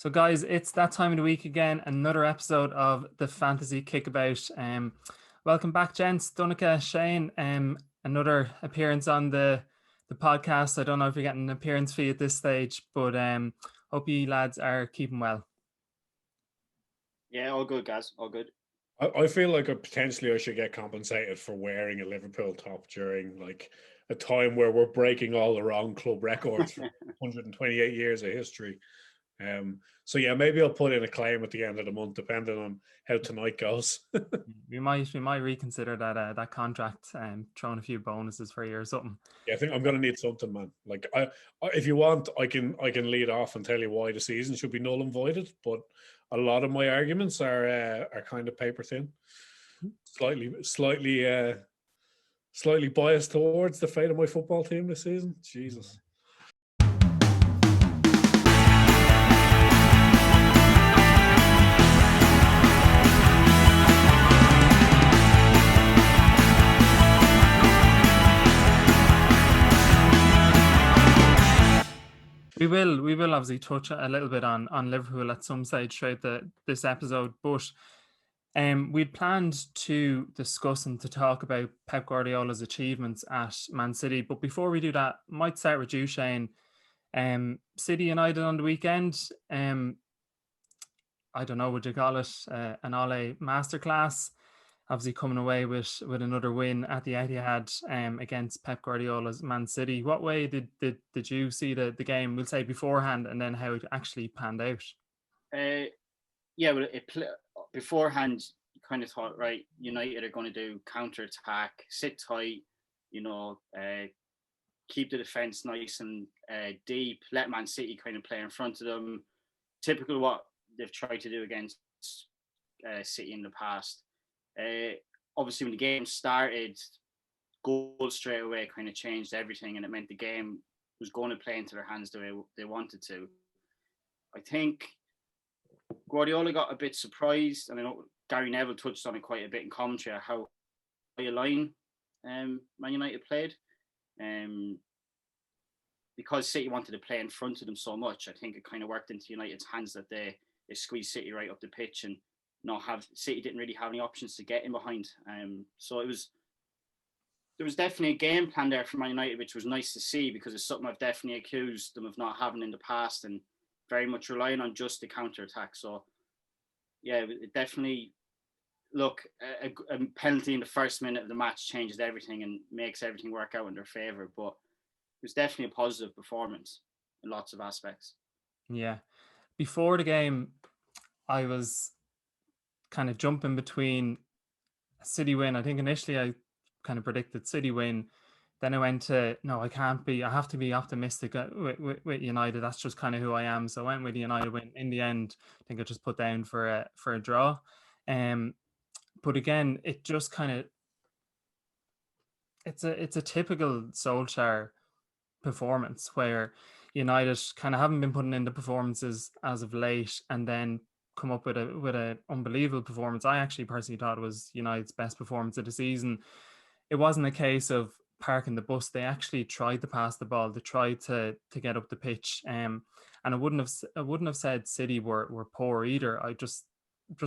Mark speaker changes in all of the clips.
Speaker 1: So, guys, it's that time of the week again. Another episode of the Fantasy Kickabout. Welcome back, gents. Donnacha, Shane. Another appearance on the podcast. I don't know if you're getting an appearance fee at this stage, but hope you lads are keeping well.
Speaker 2: Yeah, all good, guys. All good.
Speaker 3: I feel like I should get compensated for wearing a Liverpool top during like a time where we're breaking all the wrong club records for 128 years of history. So yeah, maybe I'll put in a claim at the end of the month, depending on how tonight goes.
Speaker 1: we might reconsider that contract and throwing a few bonuses for you or something.
Speaker 3: Yeah, I think I'm gonna need something, man. Like, if you want, I can lead off and tell you why the season should be null and voided. But a lot of my arguments are kind of paper thin, slightly biased towards the fate of my football team this season. Jesus.
Speaker 1: We will obviously touch a little bit on Liverpool at some stage throughout this episode, but we'd planned to discuss and to talk about Pep Guardiola's achievements at Man City. But before we do that, might start with you, Shane. City United on the weekend. I don't know, would you call it an Ole masterclass? Obviously coming away with another win at the Etihad against Pep Guardiola's Man City. What way did you see the game, we'll say beforehand, and then how it actually panned out?
Speaker 2: Beforehand, you kind of thought, right, United are going to do counter-attack, sit tight, keep the defence nice and deep, let Man City kind of play in front of them. Typical what they've tried to do against City in the past. Obviously, when the game started, goals straight away kind of changed everything, and it meant the game was going to play into their hands the way they wanted to. I think Guardiola got a bit surprised, and I know Gary Neville touched on it quite a bit in commentary, how high a line Man United played. Because City wanted to play in front of them so much, I think it kind of worked into United's hands that they squeezed City right up the pitch, and City didn't really have any options to get in behind. So there was definitely a game plan there for Man United, which was nice to see, because it's something I've definitely accused them of not having in the past, and very much relying on just the counter-attack. So yeah, it definitely, look, a penalty in the first minute of the match changes everything and makes everything work out in their favour. But it was definitely a positive performance in lots of aspects.
Speaker 1: Yeah. Before the game, I was kind of jumping between a City win. I think initially I kind of predicted City win. Then I went to, no, I have to be optimistic with United. That's just kind of who I am. So I went with the United win. In the end, I think I just put down for a draw. But again, it just kind of, it's a typical Solskjaer performance where United kind of haven't been putting in the performances as of late, and then come up with an unbelievable performance. I actually personally thought it was United's best performance of the season. It wasn't a case of parking the bus. They actually tried to pass the ball. They tried to get up the pitch. And I wouldn't have said City were poor either. I just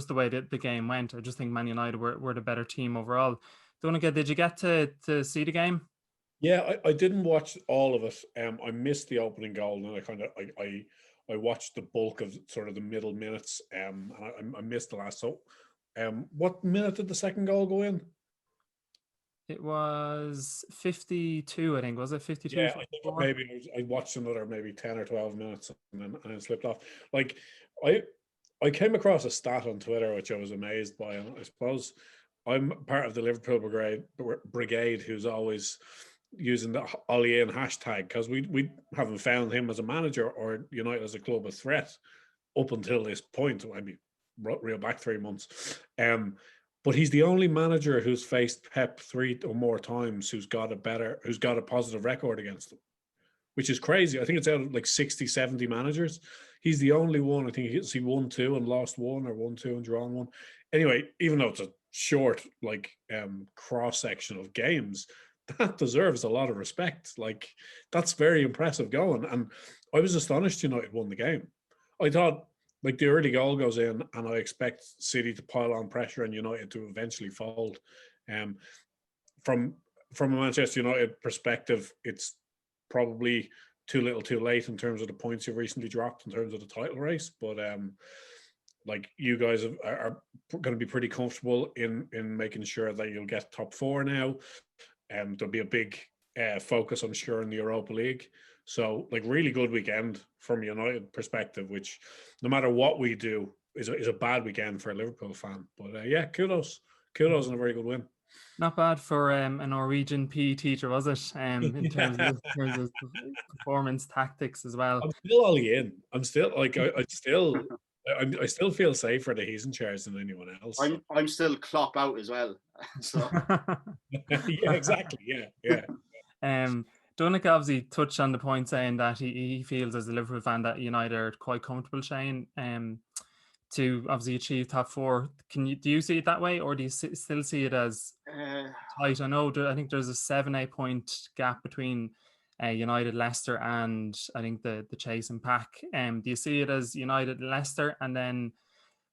Speaker 1: the way that the game went, I just think Man United were the better team overall. Donnacha, did you get to see the game?
Speaker 3: Yeah, I didn't watch all of it. I missed the opening goal, and I watched the bulk of sort of the middle minutes. And I missed the last. So, what minute did the second goal go in?
Speaker 1: It was 52, I think. Was it 52?
Speaker 3: Yeah, I think maybe I watched another maybe 10 or 12 minutes and then slipped off. Like, I came across a stat on Twitter which I was amazed by, and I suppose I'm part of the Liverpool brigade who's always using the Ollie in hashtag, because we haven't found him as a manager or United as a club a threat up until this point. I mean, real back 3 months. But he's the only manager who's faced Pep 3 or more times who's got a positive record against him, which is crazy. I think it's out of like 60, 70 managers. He's the only one. I think he won 2 and lost 1, or won 2 and drawn 1. Anyway, even though it's a short cross section of games, that deserves a lot of respect. Like, that's very impressive going. And I was astonished United won the game. I thought like the early goal goes in, and I expect City to pile on pressure and United to eventually fold. Um, from a Manchester United perspective, it's probably too little, too late in terms of the points you've recently dropped in terms of the title race. But like you guys are going to be pretty comfortable in making sure that you'll get top four now. There'll be a big focus, I'm sure, in the Europa League. So, like, really good weekend from a United perspective, which no matter what we do is a bad weekend for a Liverpool fan. But yeah, kudos and a very good win.
Speaker 1: Not bad for a Norwegian PE teacher, was it? In terms of performance tactics as well.
Speaker 3: I'm still all in. I'm still like I still feel safer that he's in charge than anyone else. So.
Speaker 2: I'm still Klopp out as well. So
Speaker 3: yeah, exactly. Yeah.
Speaker 1: Donnacha obviously touched on the point saying that he feels as a Liverpool fan that United are quite comfortable, Shane, to obviously achieve top four. Do you see it that way, or do you still see it as tight? I think there's a 7-8 point gap between United, Leicester, and I think the chasing pack. Do you see it as United, Leicester, and then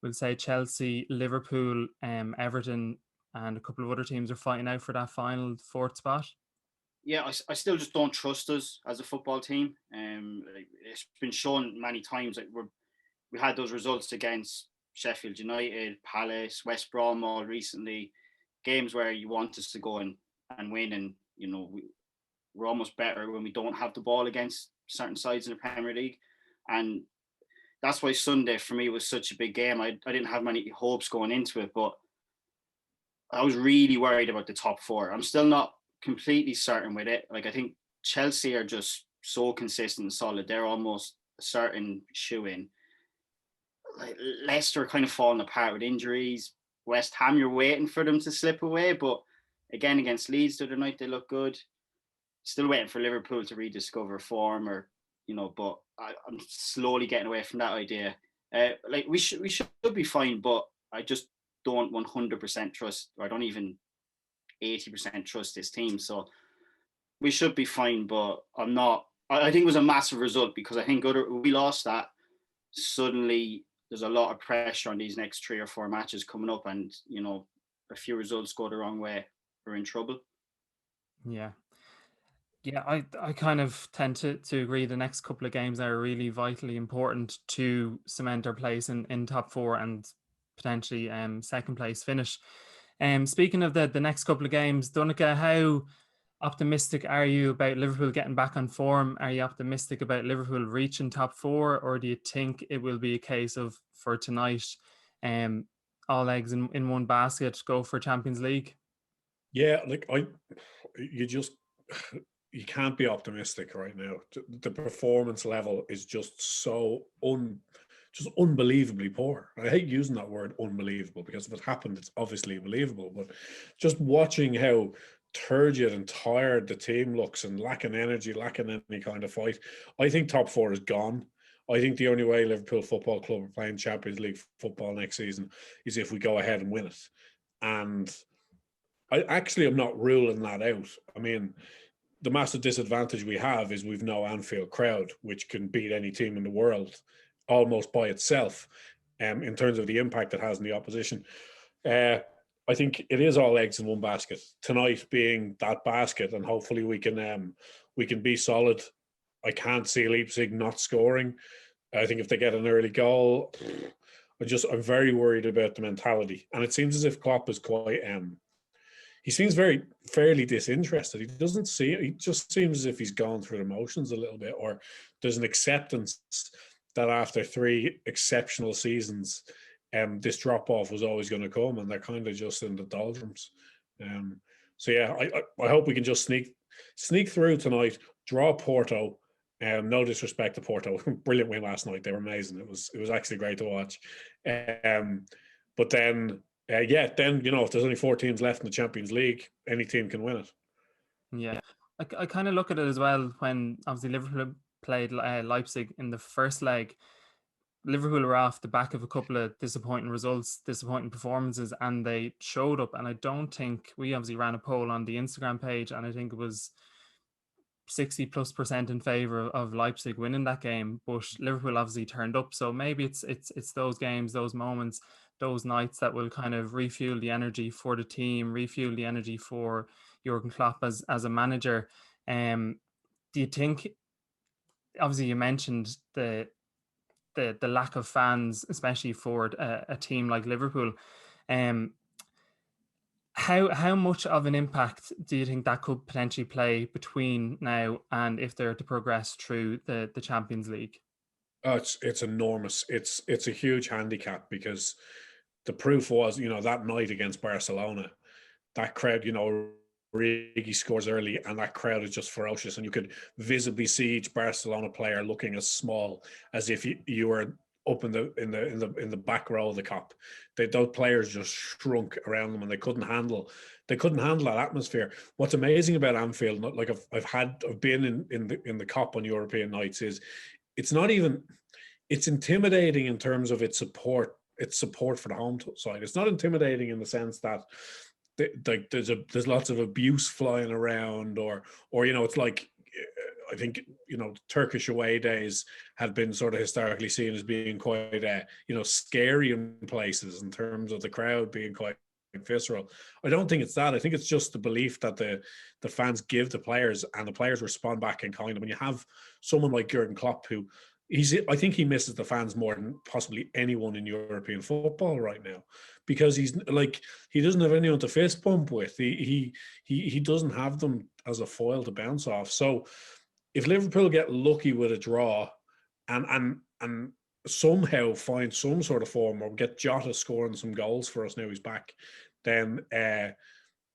Speaker 1: we'll say Chelsea, Liverpool, Everton, and a couple of other teams are fighting out for that final fourth spot?
Speaker 2: Yeah, I still just don't trust us as a football team. It's been shown many times that we had those results against Sheffield United, Palace, West Brom all recently, games where you want us to go and win, and we're almost better when we don't have the ball against certain sides in the Premier League. And that's why Sunday for me was such a big game. I didn't have many hopes going into it, but I was really worried about the top four. I'm still not completely certain with it. Like, I think Chelsea are just so consistent and solid. They're almost a certain shoe-in. Like, Leicester kind of falling apart with injuries. West Ham, you're waiting for them to slip away, but again, against Leeds the other night, they look good. Still waiting for Liverpool to rediscover form, but I'm slowly getting away from that idea. Like, we should be fine, but I just don't 100% trust, or I don't even 80% trust this team. So we should be fine, but I'm not. I think it was a massive result, because I think we lost that. Suddenly there's a lot of pressure on these next 3 or 4 matches coming up, and a few results go the wrong way, we're in trouble.
Speaker 1: Yeah, I kind of tend to agree. The next couple of games are really vitally important to cement our place in top four and potentially second place finish. Speaking of the next couple of games, Donnacha, how optimistic are you about Liverpool getting back on form? Are you optimistic about Liverpool reaching top four, or do you think it will be a case of, for tonight, all eggs in one basket, go for Champions League?
Speaker 3: Yeah, like you can't be optimistic right now. The performance level is just so unbelievably poor. I hate using that word unbelievable, because if it happened, it's obviously believable. But just watching how turgid and tired the team looks, and lacking energy, lacking any kind of fight, I think top four is gone. I think the only way Liverpool Football Club are playing Champions League football next season is if we go ahead and win it. And I'm not ruling that out. I mean, the massive disadvantage we have is we've no Anfield crowd, which can beat any team in the world almost by itself, in terms of the impact it has in the opposition. I think it is all eggs in one basket. Tonight being that basket, and hopefully we can be solid. I can't see Leipzig not scoring. I think if they get an early goal, I'm very worried about the mentality. And it seems as if Klopp is quite he seems fairly disinterested. He just seems as if he's gone through the motions a little bit, or there's an acceptance that after 3 exceptional seasons, this drop off was always going to come, and they're kind of just in the doldrums. So yeah, I hope we can just sneak through tonight, draw Porto. No disrespect to Porto, brilliant win last night. They were amazing. It was actually great to watch. But then. Then, if there's only 4 teams left in the Champions League, any team can win it.
Speaker 1: Yeah. I kind of look at it as well, when obviously Liverpool played Leipzig in the first leg. Liverpool were off the back of a couple of disappointing results, disappointing performances, and they showed up. And I don't think, we obviously ran a poll on the Instagram page, and I think it was 60+% in favor of Leipzig winning that game, but Liverpool obviously turned up. So maybe it's those games, those moments, those nights that will kind of refuel the energy for the team, refuel the energy for Jurgen Klopp as a manager. Do you think, obviously you mentioned the lack of fans, especially for a team like Liverpool. How much of an impact do you think that could potentially play between now and if they're to progress through the Champions League?
Speaker 3: Oh, it's enormous. It's a huge handicap because the proof was, that night against Barcelona, that crowd, Origi scores early, and that crowd is just ferocious, and you could visibly see each Barcelona player looking as small as if you were up in the back row of the Kop. Those players just shrunk around them, and they couldn't handle that atmosphere. What's amazing about Anfield, like I've been in the Kop on European nights, is it's not even, it's intimidating in terms of its support for the home side. It's not intimidating in the sense that there's lots of abuse flying around, or it's like, I think Turkish away days have been sort of historically seen as being quite scary in places in terms of the crowd being quite visceral. I don't think it's that. I think it's just the belief that the fans give the players, and the players respond back in kind. When you have someone like Jurgen Klopp, who I think he misses the fans more than possibly anyone in European football right now, because he doesn't have anyone to fist bump with. He doesn't have them as a foil to bounce off. So if Liverpool get lucky with a draw and somehow find some sort of form, or get Jota scoring some goals for us now he's back, then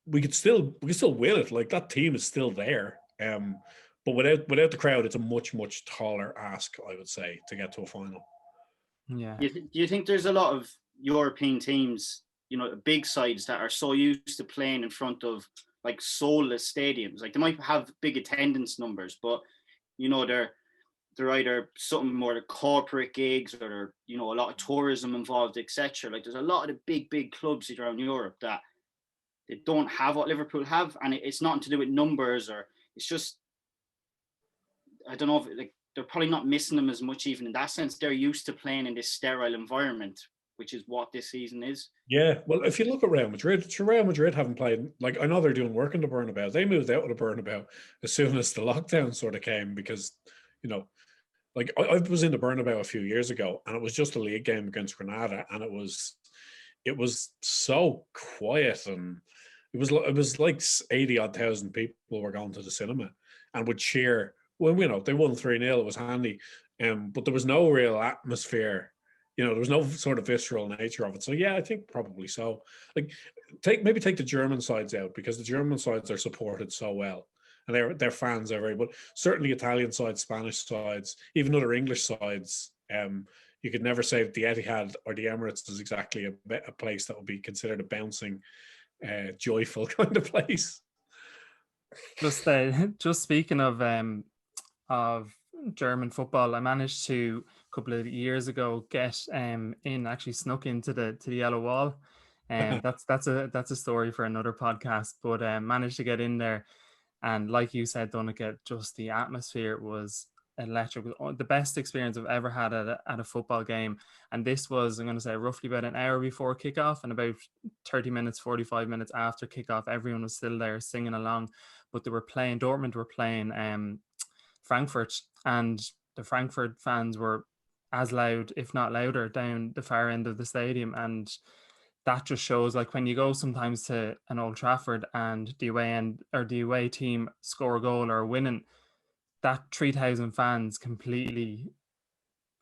Speaker 3: we could still win it. Like, that team is still there. But without the crowd, it's a much taller ask, I would say, to get to a final.
Speaker 1: Yeah.
Speaker 2: Do you think there's a lot of European teams, big sides, that are so used to playing in front of like soulless stadiums? Like, they might have big attendance numbers, but they're either something more the corporate gigs, or a lot of tourism involved, etc. Like, there's a lot of the big clubs around Europe that they don't have what Liverpool have, and it's nothing to do with numbers, or it's just, I don't know, they're probably not missing them as much even in that sense. They're used to playing in this sterile environment, which is what this season is.
Speaker 3: Yeah, well, if you look at Real Madrid haven't played, like, I know they're doing work in the Bernabeu. They moved out of the Bernabeu as soon as the lockdown sort of came, because, like, I was in the Bernabeu a few years ago, and it was just a league game against Granada, and it was so quiet, and it was like 80,000 people were going to the cinema and would cheer. Well, they won 3-0. It was handy, but there was no real atmosphere. There was no sort of visceral nature of it. So yeah, I think probably so. Like, take the German sides out, because the German sides are supported so well, and their fans are very. But certainly Italian sides, Spanish sides, even other English sides. You could never say that the Etihad or the Emirates is exactly a place that would be considered a bouncing, joyful kind of place.
Speaker 1: Just speaking of German football, I managed to, a couple of years ago, get actually snuck into the yellow wall. That's a story for another podcast, but managed to get in there, and like you said, Donnacha, just the atmosphere was electric. It was the best experience I've ever had at a football game. And this was, I'm going to say, roughly about an hour before kickoff, and about 30 minutes, 45 minutes after kickoff, everyone was still there singing along. But Dortmund were playing Frankfurt, and the Frankfurt fans were as loud, if not louder, down the far end of the stadium. And that just shows, like, when you go sometimes to an Old Trafford and the away team score a goal or winning, that 3,000 fans completely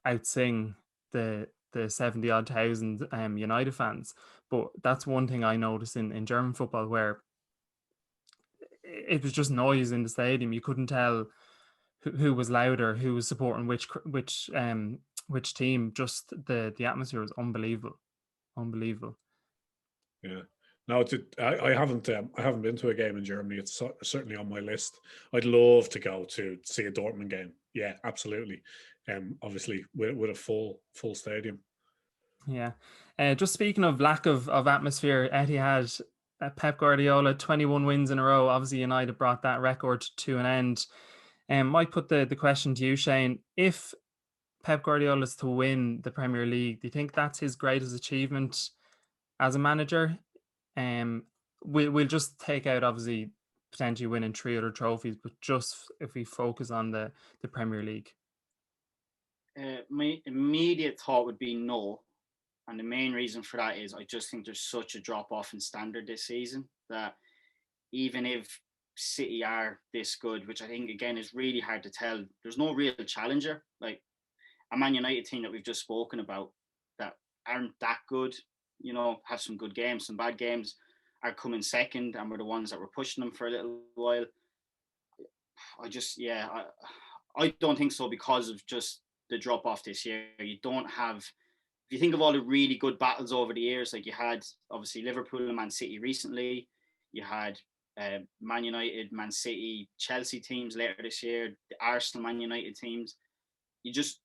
Speaker 1: outsing the 70 odd thousand United fans. But that's one thing I noticed in German football, where it was just noise in the stadium. You couldn't tell who was louder, who was supporting which team. Just the atmosphere was unbelievable.
Speaker 3: Yeah. No, I haven't been to a game in Germany. It's certainly on my list. I'd love to go to see a Dortmund game. Yeah, absolutely. Obviously with a full stadium.
Speaker 1: Yeah. Just speaking of lack of atmosphere, Etihad, Pep Guardiola, 21 wins in a row. Obviously, United brought that record to an end. Might put the question to you, Shane. If Pep Guardiola is to win the Premier League, do you think that's his greatest achievement as a manager? We'll just take out obviously potentially winning 3 other trophies, but just if we focus on the Premier League.
Speaker 2: My immediate thought would be no. And the main reason for that is I just think there's such a drop off in standard this season that even if City are this good, which I think again is really hard to tell, there's no real challenger. Like a Man United team that we've just spoken about that aren't that good, have some good games, some bad games, are coming second, and we're the ones that were pushing them for a little while. I don't think so because of just the drop off this year. You don't have, if you think of all the really good battles over the years, like you had obviously Liverpool and Man City recently, you had Man United, Man City, Chelsea teams later this year, the Arsenal, Man United teams. You just,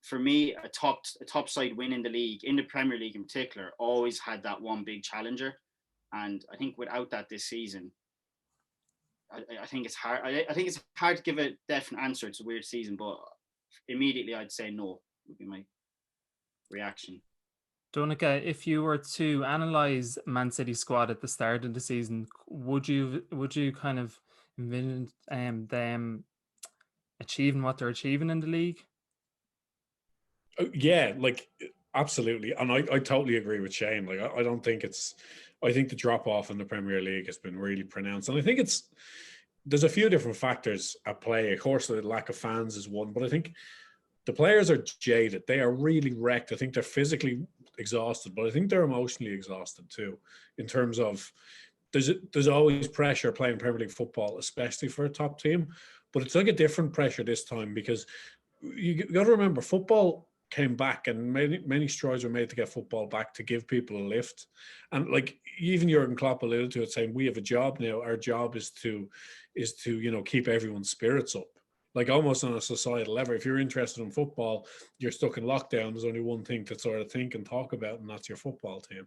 Speaker 2: for me, a top side win in the league, in the Premier League in particular, always had that one big challenger. And I think without that this season, I think it's hard. I think it's hard to give a definite answer. It's a weird season, but immediately I'd say no would be my reaction.
Speaker 1: Donnacha, if you were to analyze Man City squad at the start of the season, would you kind of envision them achieving what they're achieving in the league?
Speaker 3: Yeah, like absolutely, and I totally agree with Shane. Like I don't think it's. I think the drop off in the Premier League has been really pronounced, and I think there's a few different factors at play. Of course, the lack of fans is one, but I think the players are jaded. They are really wrecked. I think they're physically exhausted, but I think they're emotionally exhausted too. In terms of there's always pressure playing Premier League football, especially for a top team, but it's like a different pressure this time because you got to remember football came back and many strides were made to get football back to give people a lift. And like even Jurgen Klopp alluded to it, saying we have a job now. Our job is to keep everyone's spirits up. Like almost on a societal level. If you're interested in football, you're stuck in lockdown. There's only one thing to sort of think and talk about, and that's your football team.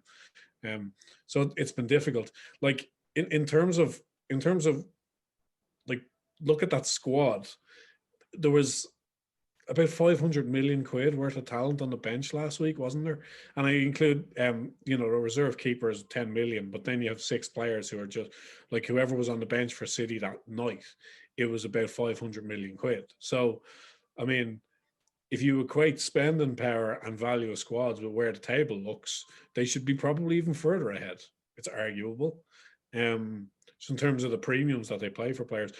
Speaker 3: So it's been difficult. Like in terms of like look at that squad. There was about 500 million quid worth of talent on the bench last week, wasn't there? And I include, the reserve keeper is 10 million, but then you have 6 players who are just like whoever was on the bench for City that night, it was about 500 million quid. So, I mean, if you equate spending power and value of squads with where the table looks, they should be probably even further ahead. It's arguable. So in terms of the premiums that they play for players,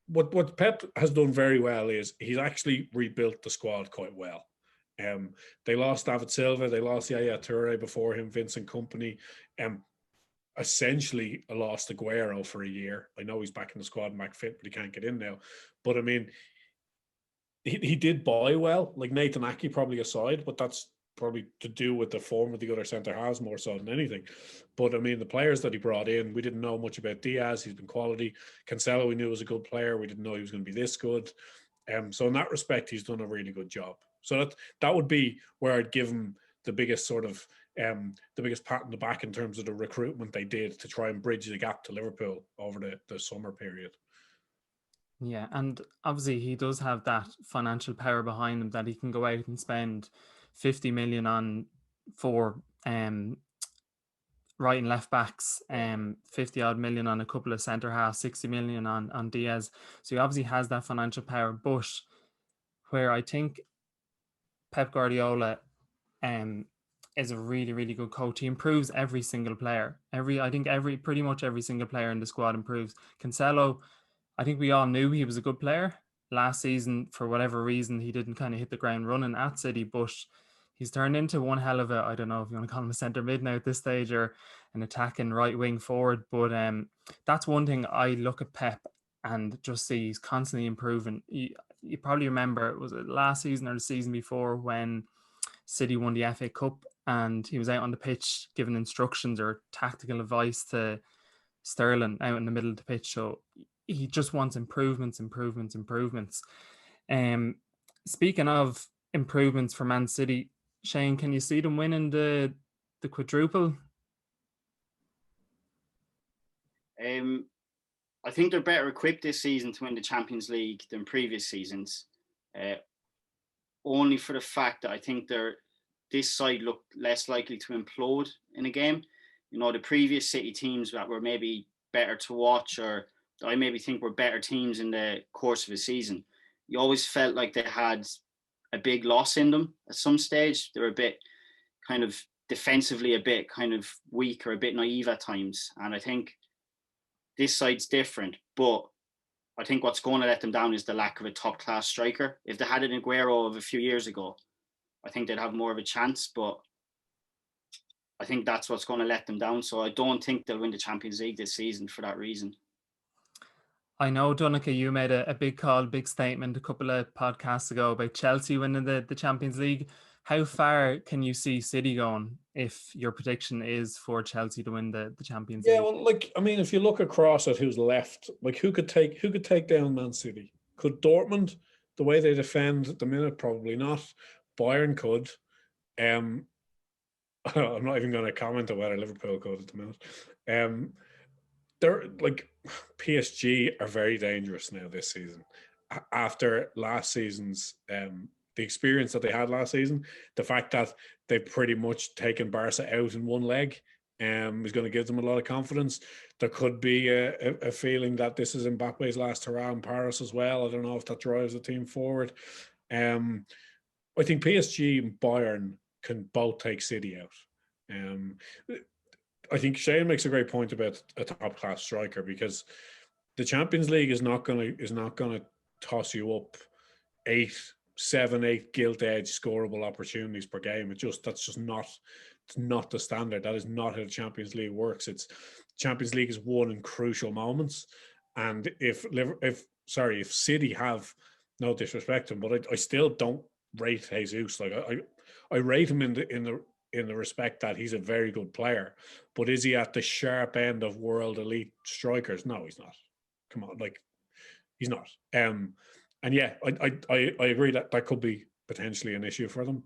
Speaker 3: what Pep has done very well is he's actually rebuilt the squad quite well. They lost David Silva, they lost Yaya Toure before him, Vincent Kompany. Essentially lost Aguero for a year. I know he's back in the squad and back fit, but he can't get in now. But I mean, he did buy well, like Nathan Ake probably aside, but that's probably to do with the form of the other centre halves more so than anything. But I mean, the players that he brought in, we didn't know much about Diaz. He's been quality. Cancelo, we knew was a good player. We didn't know he was going to be this good. So in that respect, he's done a really good job. So that would be where I'd give him the biggest sort of the biggest pat on the back in terms of the recruitment they did to try and bridge the gap to Liverpool over the summer period.
Speaker 1: Yeah, and obviously he does have that financial power behind him that he can go out and spend 50 million on for right and left backs, 50 odd million on a couple of centre halves, 60 million on Diaz. So he obviously has that financial power. But where I think Pep Guardiola is a really, really good coach, he improves every single player. Pretty much every single player in the squad improves. Cancelo, I think we all knew he was a good player. Last season, for whatever reason, he didn't kind of hit the ground running at City, but he's turned into one hell of a, I don't know if you want to call him a centre mid now at this stage or an attacking right wing forward. But that's one thing I look at Pep and just see he's constantly improving. You probably remember, was it last season or the season before when City won the FA Cup and he was out on the pitch giving instructions or tactical advice to Sterling out in the middle of the pitch. So he just wants improvements. Speaking of improvements for Man City, Shane, can you see them winning the the quadruple?
Speaker 2: I think they're better equipped this season to win the Champions League than previous seasons. Only for the fact that I think this side looked less likely to implode in a game. You know, the previous City teams that were maybe better to watch, or I maybe think were better teams in the course of a season, you always felt like they had a big loss in them at some stage. They were a bit kind of defensively a bit kind of weak or a bit naive at times. And I think this side's different, but I think what's going to let them down is the lack of a top class striker. If they had an Aguero of a few years ago, I think they'd have more of a chance, but I think that's what's going to let them down. So I don't think they'll win the Champions League this season for that reason.
Speaker 1: I know, Donnacha, you made a big call, big statement a couple of podcasts ago about Chelsea winning the Champions League. How far can you see City going if your prediction is for Chelsea to win the Champions League?
Speaker 3: Yeah, well, like, I mean, if you look across at who's left, like who could take down Man City? Could Dortmund, the way they defend at the minute? Probably not. Bayern could. I'm not even going to comment on whether Liverpool could at the minute. They're like, PSG are very dangerous now this season. After last season's the experience that they had last season, the fact that they've pretty much taken Barca out in one leg is going to give them a lot of confidence. There could be a feeling that this is Mbappe's last hurrah in Paris as well. I don't know if that drives the team forward. I think PSG and Bayern can both take City out. I think Shane makes a great point about a top class striker, because the Champions League is not going to toss you up 7-8 gilt edge scoreable opportunities per game. That's just not the standard. That is not how the Champions League works. Champions League is won in crucial moments, and if City have, no disrespect to him, but I still don't rate Jesus. Like I rate him in the respect that he's a very good player, but is he at the sharp end of world elite strikers? No, he's not. Come on, like, he's not. And yeah, I agree that could be potentially an issue for them.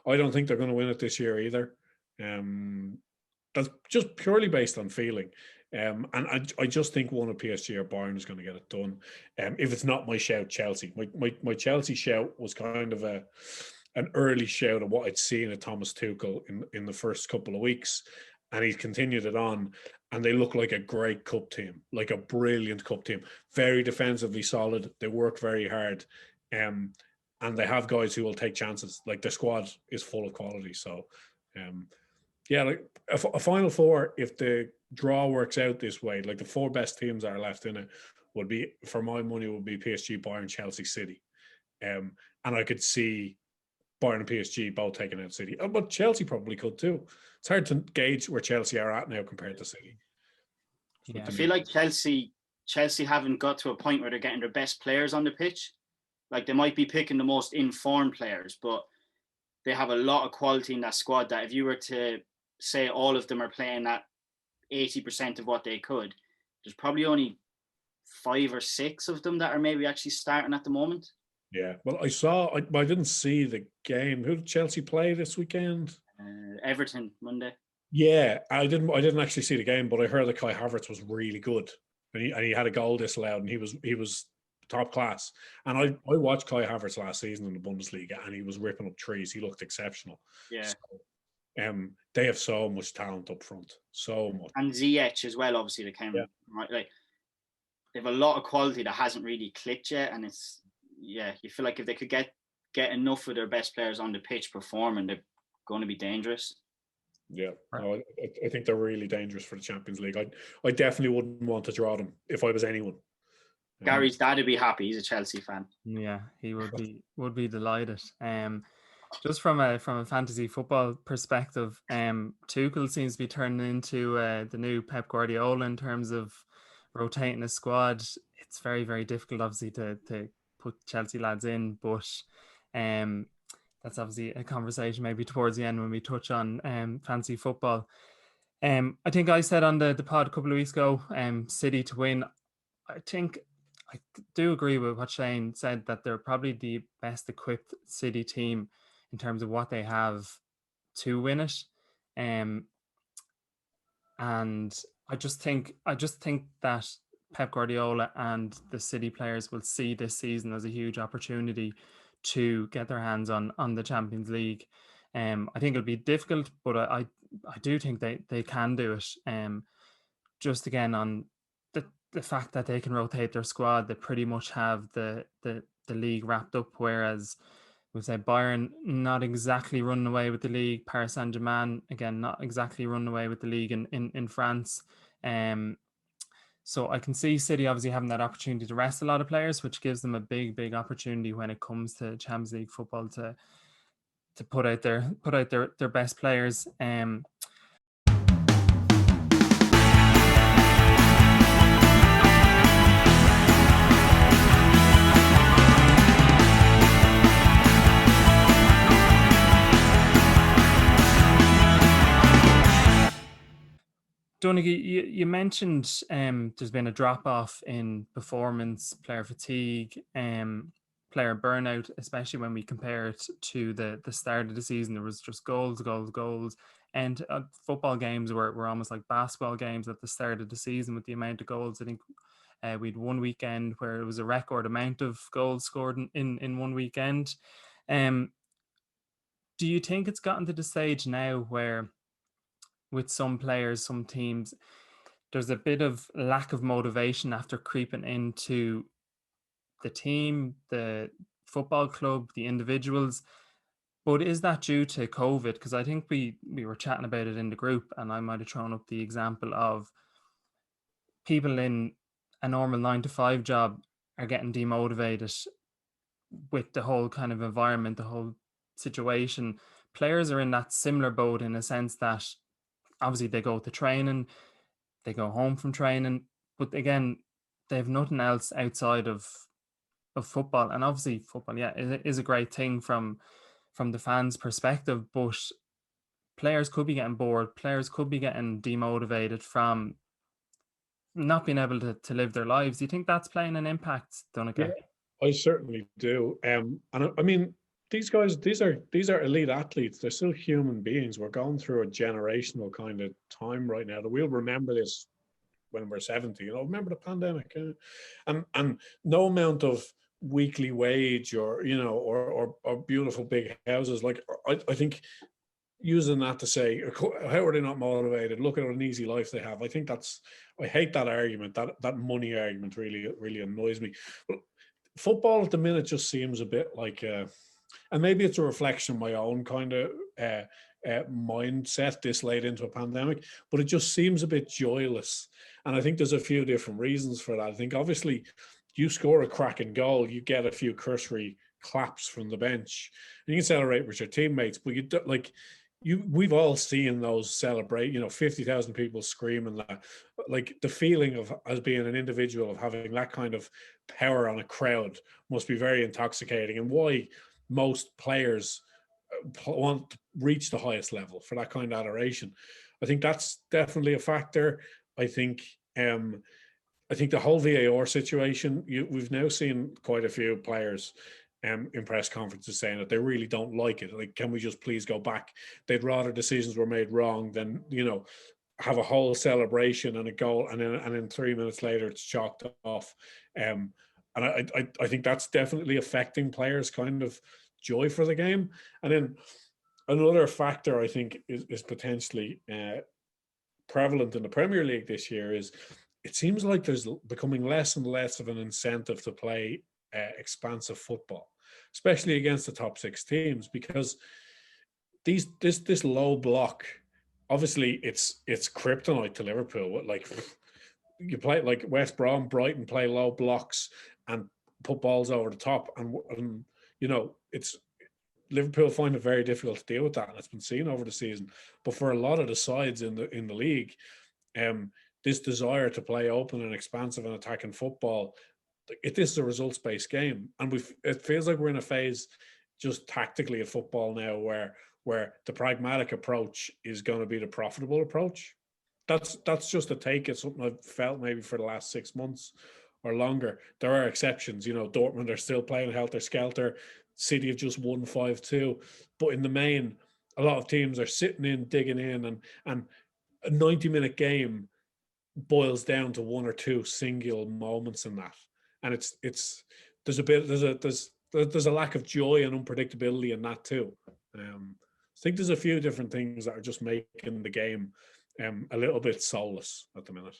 Speaker 3: I don't think they're going to win it this year either. That's just purely based on feeling. And I just think one of PSG or Bayern is going to get it done. If it's not my shout, Chelsea. My Chelsea shout was kind of an early shout of what I'd seen at Thomas Tuchel in the first couple of weeks, and he's continued it on, and they look like a great cup team, like a brilliant cup team, very defensively solid. They work very hard, and they have guys who will take chances. Like, their squad is full of quality. So, yeah, like a Final Four, if the draw works out this way, like the four best teams that are left in it would be, for my money, would be PSG, Bayern, Chelsea, City. And I could see Bayern and PSG both taking out City. But Chelsea probably could too. It's hard to gauge where Chelsea are at now compared to City.
Speaker 1: Yeah.
Speaker 2: I feel like Chelsea haven't got to a point where they're getting their best players on the pitch. Like, they might be picking the most informed players, but they have a lot of quality in that squad that if you were to say all of them are playing at 80% of what they could, there's probably only 5 or 6 of them that are maybe actually starting at the moment.
Speaker 3: Yeah, well, I didn't see the game. Who did Chelsea play this weekend?
Speaker 2: Everton Monday.
Speaker 3: Yeah, I didn't actually see the game, but I heard that Kai Havertz was really good, and he had a goal disallowed, and he was top class. And I watched Kai Havertz last season in the Bundesliga, and he was ripping up trees. He looked exceptional.
Speaker 2: Yeah.
Speaker 3: So, they have so much talent up front, so much.
Speaker 2: And Ziyech as well, obviously, they came right. Like, they have a lot of quality that hasn't really clicked yet, and you feel like if they could get enough of their best players on the pitch performing, they're going to be dangerous.
Speaker 3: Yeah, no, I think they're really dangerous for the Champions League. I definitely wouldn't want to draw them if I was anyone.
Speaker 2: Gary's dad would be happy. He's a Chelsea fan.
Speaker 1: Yeah, he would be delighted. Just from a fantasy football perspective, Tuchel seems to be turning into the new Pep Guardiola in terms of rotating a squad. It's very, very difficult, obviously, to put Chelsea lads in, but that's obviously a conversation maybe towards the end when we touch on fantasy football. I think I said on the pod a couple of weeks ago, City to win. I think I do agree with what Shane said, that they're probably the best equipped City team in terms of what they have to win it. And I just think that Pep Guardiola and the City players will see this season as a huge opportunity to get their hands on the Champions League. I think it'll be difficult, but I do think they can do it. Just again on the fact that they can rotate their squad, they pretty much have the league wrapped up. Whereas we say Bayern not exactly running away with the league, Paris Saint-Germain again not exactly running away with the league in France. So I can see City obviously having that opportunity to rest a lot of players, which gives them a big opportunity when it comes to Champions League football to put out their best players. Donnacha, you mentioned there's been a drop-off in performance, player fatigue, player burnout, especially when we compare it to the start of the season. There was just goals. And football games were almost like basketball games at the start of the season with the amount of goals. I think we had one weekend where it was a record amount of goals scored in one weekend. Do you think it's gotten to the stage now where with some players, some teams, there's a bit of lack of motivation after creeping into the team, the football club, the individuals? But is that due to COVID? Because I think we were chatting about it in the group, and I might have thrown up the example of people in a normal 9 to 5 job are getting demotivated with the whole kind of environment, the whole situation. Players are in that similar boat in a sense that obviously they go to training, they go home from training, but again, they have nothing else outside of football. And obviously football, yeah, is a great thing from the fans' perspective, but players could be getting bored, players could be getting demotivated from not being able to live their lives. Do you think that's playing an impact, Donnacha?
Speaker 3: Yeah, I certainly do. And I mean, these guys, these are elite athletes. They're still human beings. We're going through a generational kind of time right now that we'll remember this when we're 70. Remember the pandemic, and no amount of weekly wage or or beautiful big houses. Like I think using that to say how are they not motivated? Look at what an easy life they have. I hate that argument. That money argument really annoys me. But football at the minute just seems a bit like, and maybe it's a reflection of my own kind of mindset this late into a pandemic, but it just seems a bit joyless. And I think there's a few different reasons for that. I think obviously you score a cracking goal, you get a few cursory claps from the bench, and you can celebrate with your teammates, but we've all seen those celebrate, 50,000 people screaming that, like the feeling of as being an individual of having that kind of power on a crowd must be very intoxicating, and why most players want to reach the highest level for that kind of adoration. I think that's definitely a factor. I think the whole VAR situation, we've now seen quite a few players in press conferences saying that they really don't like it. Like, can we just please go back? They'd rather decisions were made wrong than, have a whole celebration and a goal, and then 3 minutes later it's chalked off. And I think that's definitely affecting players' kind of joy for the game. And then another factor I think is potentially prevalent in the Premier League this year is it seems like there's becoming less and less of an incentive to play expansive football, especially against the top 6 teams, because this low block, obviously it's kryptonite to Liverpool. Like, you play like West Brom, Brighton play low blocks and put balls over the top, and it's Liverpool find it very difficult to deal with that, and it's been seen over the season. But for a lot of the sides in the league, this desire to play open and expansive and attacking football, this is a results-based game, and it feels like we're in a phase just tactically of football now where the pragmatic approach is going to be the profitable approach. That's just a take. It's something I've felt maybe for the last 6 months or longer. There are exceptions. Dortmund are still playing helter-skelter. City have just won 5-2. But in the main, a lot of teams are sitting in, digging in, and a 90-minute game boils down to one or two single moments in that, and there's a lack of joy and unpredictability in that too. I think there's a few different things that are just making the game a little bit soulless at the minute.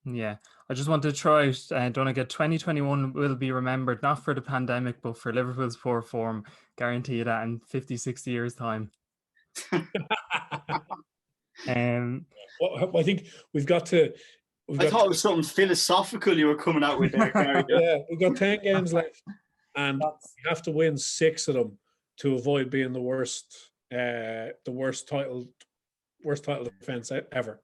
Speaker 1: Yeah, I just want to try it. Donnacha, 2021 will be remembered not for the pandemic, but for Liverpool's poor form. Guarantee you that in 50, 60 years' time.
Speaker 3: Well, I think we've got to.
Speaker 2: I thought it was something philosophical you were coming out with there, Gary.
Speaker 3: Yeah, we've got 10 games left, and we have to win 6 of them to avoid being the worst title defense ever.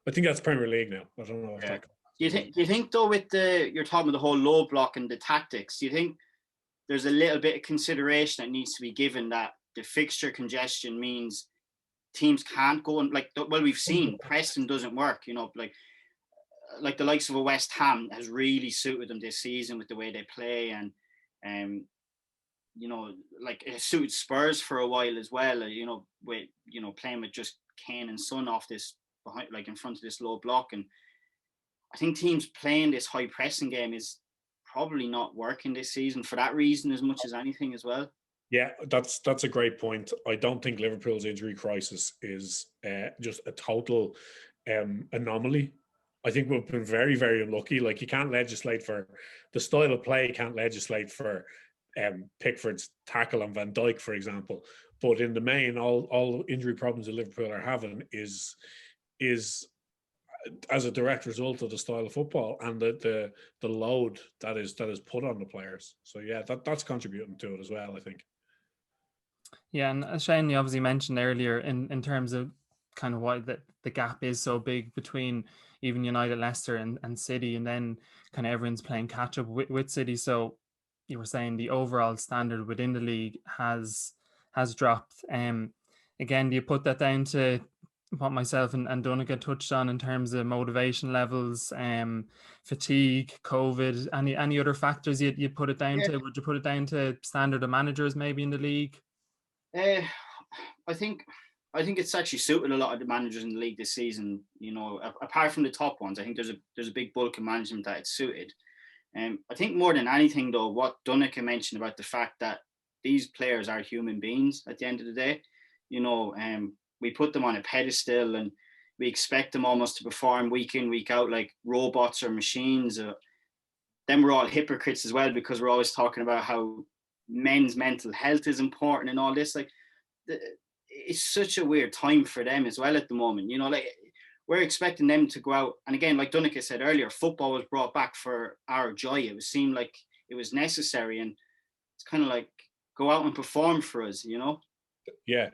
Speaker 3: I think that's Premier League now. I don't know if that.
Speaker 2: Do you think though, with you're talking about the whole low block and the tactics, do you think there's a little bit of consideration that needs to be given that the fixture congestion means teams can't go and we've seen Preston doesn't work, like the likes of a West Ham has really suited them this season with the way they play, and like it suited Spurs for a while as well, with playing with just Kane and Son off this behind, like in front of this low block. And I think teams playing this high pressing game is probably not working this season for that reason as much as anything as well.
Speaker 3: Yeah, that's a great point. I don't think Liverpool's injury crisis is just a total anomaly. I think we've been very, very unlucky. Like, you can't legislate for the style of play, you can't legislate for Pickford's tackle on Van Dijk, for example. But in the main, all injury problems that Liverpool are having is as a direct result of the style of football and the load that is put on the players. So yeah, that's contributing to it as well, I think.
Speaker 1: Yeah, and as Shane, you obviously mentioned earlier in terms of kind of why the gap is so big between even United, Leicester and City, and then kind of everyone's playing catch up with City. So you were saying the overall standard within the league has dropped. Again, do you put that down to what myself and Donnacha touched on in terms of motivation levels, fatigue, COVID, any other factors you'd put it down to? Would you put it down to standard of managers maybe in the league?
Speaker 2: I think it's actually suited a lot of the managers in the league this season. Apart from the top ones, I think there's a big bulk of management that it's suited. I think more than anything, though, what Donnacha mentioned about the fact that these players are human beings at the end of the day. We put them on a pedestal and we expect them almost to perform week in, week out like robots or machines. Then we're all hypocrites as well, because we're always talking about how men's mental health is important and all this. Like, it's such a weird time for them as well at the moment. We're expecting them to go out. And again, like Donnacha said earlier, football was brought back for our joy. It seemed like it was necessary. And it's kind of like, go out and perform for us,
Speaker 3: Yeah,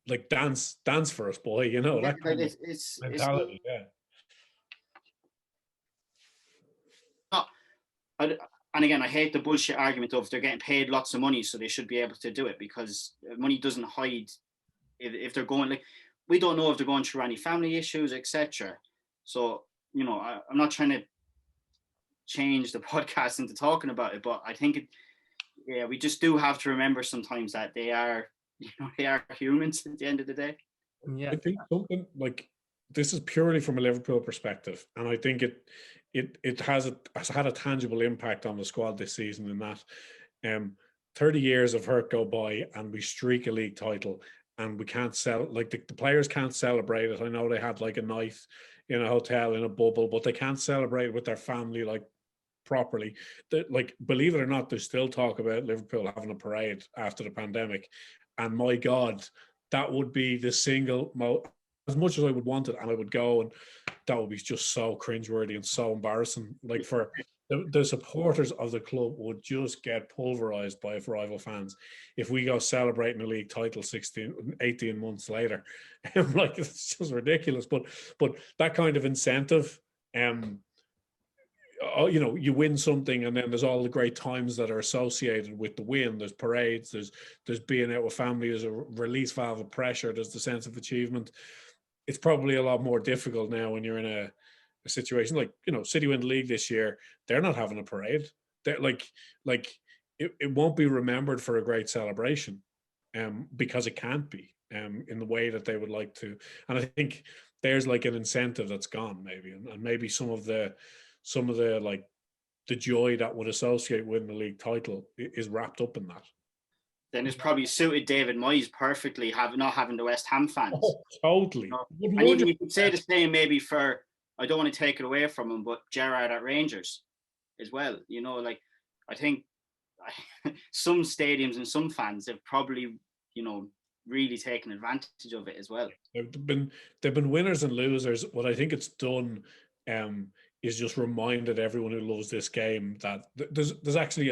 Speaker 3: like dance for us, boy, that kind of mentality.
Speaker 2: And again, I hate the bullshit argument of they're getting paid lots of money, so they should be able to do it, because money doesn't hide if they're going, like, we don't know if they're going through any family issues, etc. So, I'm not trying to change the podcast into talking about it, but I think we just do have to remember sometimes that they are humans at the end of the day.
Speaker 1: Yeah,
Speaker 3: I think something like this is purely from a Liverpool perspective, and I think it has had a tangible impact on the squad this season, in that 30 years of hurt go by and we streak a league title and we can't the players can't celebrate it. I know they had like a night in a hotel in a bubble, but they can't celebrate with their family like properly. Like, believe it or not, there's still talk about Liverpool having a parade after the pandemic, and my God, that would be the single as much as I would want it, and I would go, and that would be just so cringeworthy and so embarrassing. Like, for the supporters of the club would just get pulverized by rival fans if we go celebrating a league title 18 months later. Like, it's just ridiculous. But that kind of incentive, you win something, and then there's all the great times that are associated with the win. There's parades, there's being out with family, there's a release valve of pressure, there's the sense of achievement. It's probably a lot more difficult now when you're in a situation like, City win the league this year. They're not having a parade. They're like it won't be remembered for a great celebration. because it can't be in the way that they would like to. And I think there's like an incentive that's gone maybe, and maybe some of the like the joy that would associate winning the league title is wrapped up in that.
Speaker 2: Then it's probably suited David Moyes perfectly, not having the West Ham fans.
Speaker 3: Oh, totally.
Speaker 2: You know? And even you could say the same maybe for, I don't want to take it away from him, but Gerrard at Rangers as well. You know, like I think some stadiums and some fans have probably, you know, really taken advantage of it as well.
Speaker 3: They've been winners and losers. What I think it's done is just reminded everyone who loves this game that there's actually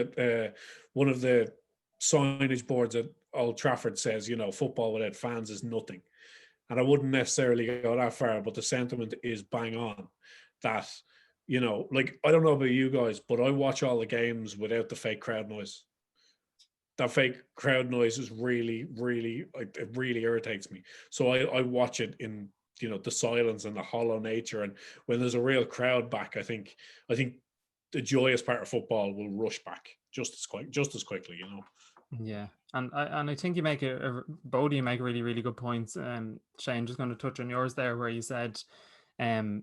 Speaker 3: one of the signage boards at Old Trafford says, you know, football without fans is nothing. And I wouldn't necessarily go that far, but the sentiment is bang on that, you know, like, I don't know about you guys, but I watch all the games without the fake crowd noise. That fake crowd noise is really, really, it really irritates me. So I watch it in, you know, the silence and the hollow nature. And when there's a real crowd back, I think the joyous part of football will rush back just as quickly, you know.
Speaker 1: Yeah, and I think you make both of you make really, really good points. Shane, just going to touch on yours there, where you said the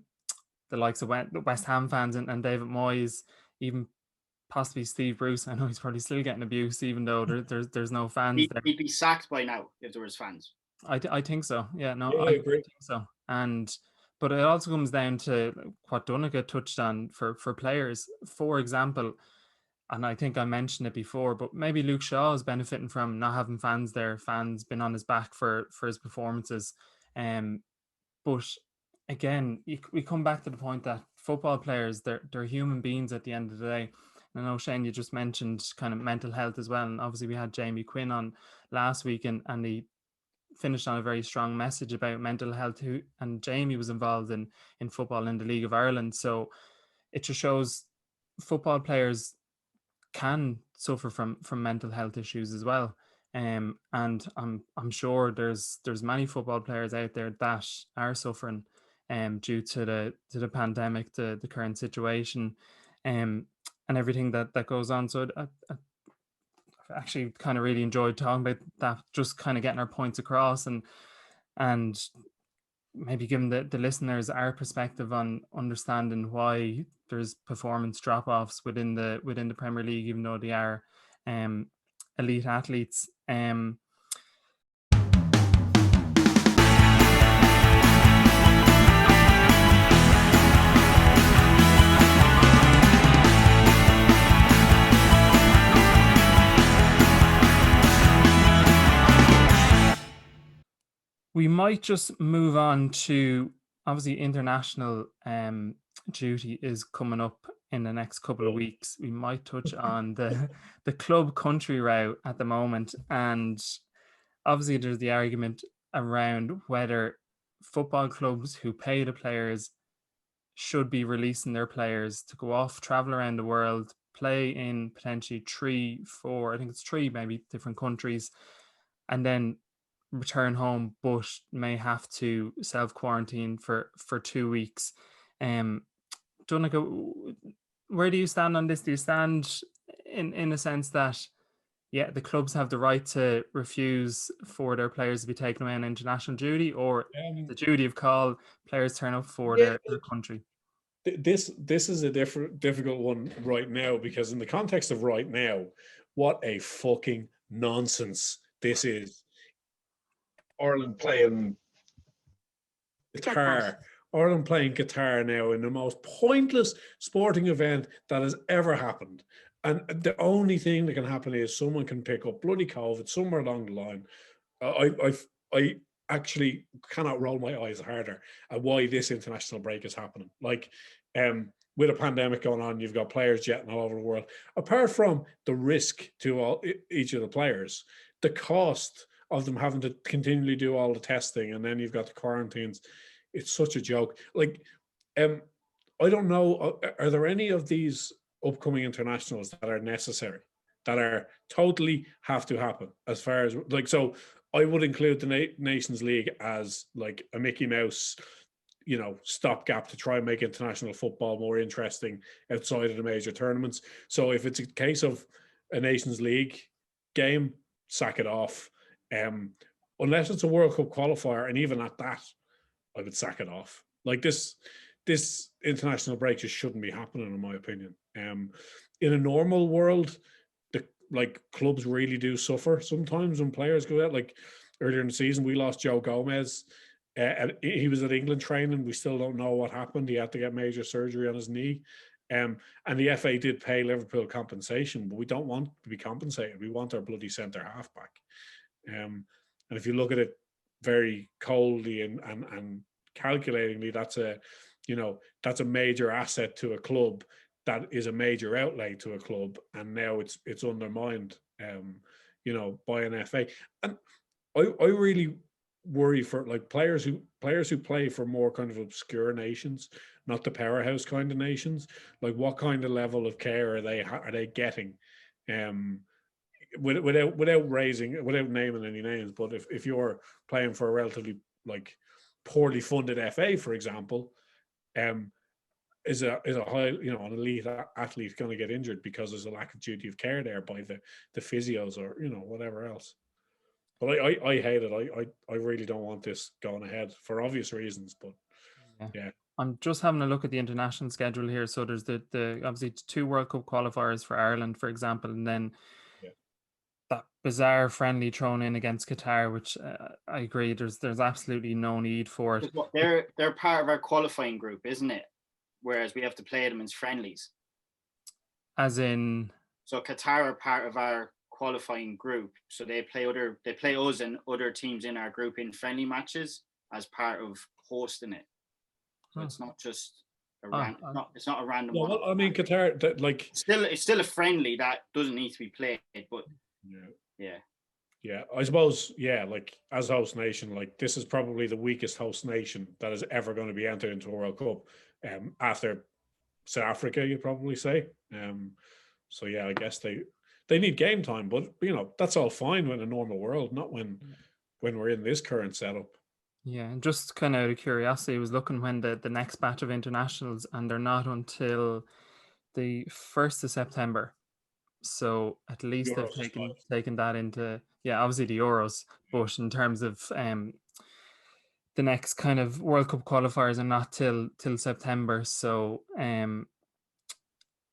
Speaker 1: likes of West Ham fans and David Moyes, even possibly Steve Bruce. I know he's probably still getting abuse, even though there's no fans there.
Speaker 2: He'd be sacked by now if there was fans.
Speaker 1: I think so. Yeah, no,
Speaker 3: yeah, I agree.
Speaker 1: think so. But it also comes down to what Donnacha touched on for players. For example, and I think I mentioned it before, but maybe Luke Shaw is benefiting from not having fans there. Fans been on his back for his performances. But again, we come back to the point that football players, they're human beings at the end of the day. And I know, Shane, you just mentioned kind of mental health as well. And obviously we had Jamie Quinn on last week, and he finished on a very strong message about mental health, and Jamie was involved in football in the League of Ireland. So it just shows football players can suffer from mental health issues as well. And I'm sure there's many football players out there that are suffering due to the pandemic, the current situation, and everything that goes on. So I actually kind of really enjoyed talking about that, just kind of getting our points across and maybe giving the listeners our perspective on understanding why there's performance drop-offs within the Premier League, even though they are elite athletes. We might just move on to, obviously, international duty is coming up in the next couple of weeks. We might touch on the club country route at the moment, and obviously there's the argument around whether football clubs who pay the players should be releasing their players to go off, travel around the world, play in potentially 3, 4, I think it's 3 maybe different countries, and then return home, but may have to self-quarantine for 2 weeks. Donnacha, where do you stand on this? Do you stand in a sense that, yeah, the clubs have the right to refuse for their players to be taken away on international duty, or the duty of call, players turn up for their country?
Speaker 3: This is a difficult one right now, because in the context of right now, what a fucking nonsense this is. Ireland playing Qatar. Ireland playing Qatar now in the most pointless sporting event that has ever happened. And the only thing that can happen is someone can pick up bloody COVID somewhere along the line. I actually cannot roll my eyes harder at why this international break is happening. Like, with a pandemic going on, you've got players jetting all over the world. Apart from the risk to each of the players, the cost of them having to continually do all the testing, and then you've got the quarantines. It's such a joke. Like, I don't know, are there any of these upcoming internationals that are necessary, that are totally have to happen, as far as, like, so I would include the Nations League as like a Mickey Mouse, you know, stopgap to try and make international football more interesting outside of the major tournaments. So if it's a case of a Nations League game, sack it off. Unless it's a World Cup qualifier, and even at that, I would sack it off. Like this international break just shouldn't be happening, in my opinion. In a normal world, like clubs really do suffer sometimes when players go out. Like earlier in the season, we lost Joe Gomez. He was at England training. We still don't know what happened. He had to get major surgery on his knee. And the FA did pay Liverpool compensation, but we don't want to be compensated. We want our bloody centre half back. And if you look at it very coldly and calculatingly, that's a major asset to a club. That is a major outlay to a club, and now it's undermined, by an FA. And I really worry for like players who play for more kind of obscure nations, not the powerhouse kind of nations. Like, what kind of level of care are they getting? Without naming any names, but if you're playing for a relatively like poorly funded FA, for example, is a high, an elite athlete going to get injured because there's a lack of duty of care there by the physios or whatever else. But I hate it. I really don't want this going ahead for obvious reasons. But yeah.
Speaker 1: I'm just having a look at the international schedule here. So there's the obviously 2 World Cup qualifiers for Ireland, for example, and then that bizarre friendly thrown in against Qatar, which I agree there's absolutely no need for it.
Speaker 2: They're part of our qualifying group, isn't it? Whereas we have to play them as friendlies.
Speaker 1: As in,
Speaker 2: so Qatar are part of our qualifying group, so they play us and other teams in our group in friendly matches as part of hosting it. So it's not just it's not a random one.
Speaker 3: Well, I mean, Qatar,
Speaker 2: it's still a friendly that doesn't need to be played, but
Speaker 3: I suppose, like as host nation, like this is probably the weakest host nation that is ever going to be entered into a World Cup, after South Africa, you'd probably say. So yeah, I guess they need game time, but that's all fine in a normal world, not when we're in this current setup.
Speaker 1: Yeah, and just kind of out of curiosity, I was looking when the next batch of internationals, and they're not until the 1st of September. So at least
Speaker 3: Euros
Speaker 1: they've taken that into, obviously the Euros, but in terms of the next kind of World Cup qualifiers are not till September. So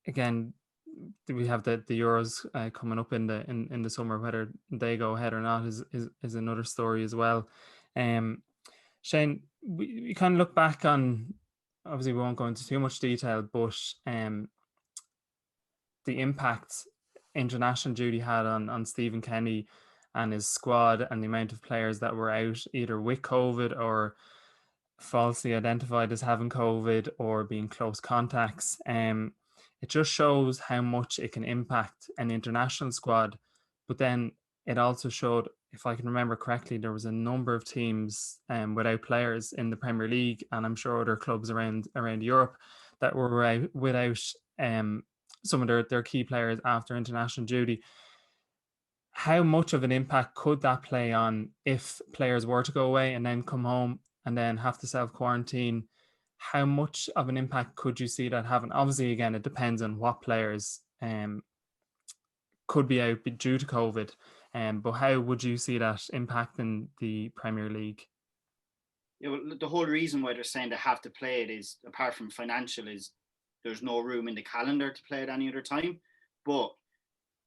Speaker 1: again, we have the Euros coming up in the summer. Whether they go ahead or not is another story as well. Shane, we kind of look back on, obviously we won't go into too much detail, but the impact international duty had on Stephen Kenny and his squad, and the amount of players that were out either with COVID or falsely identified as having COVID or being close contacts. It just shows how much it can impact an international squad. But then it also showed, if I can remember correctly, there was a number of teams without players in the Premier League, and I'm sure other clubs around Europe that were without some of their key players after international duty. How much of an impact could that play on if players were to go away and then come home and then have to self-quarantine? How much of an impact could you see that having? Obviously, again, it depends on what players could be out due to COVID. But how would you see that impacting the Premier League?
Speaker 2: The whole reason why they're saying they have to play it is, apart from financial, is there's no room in the calendar to play it any other time. But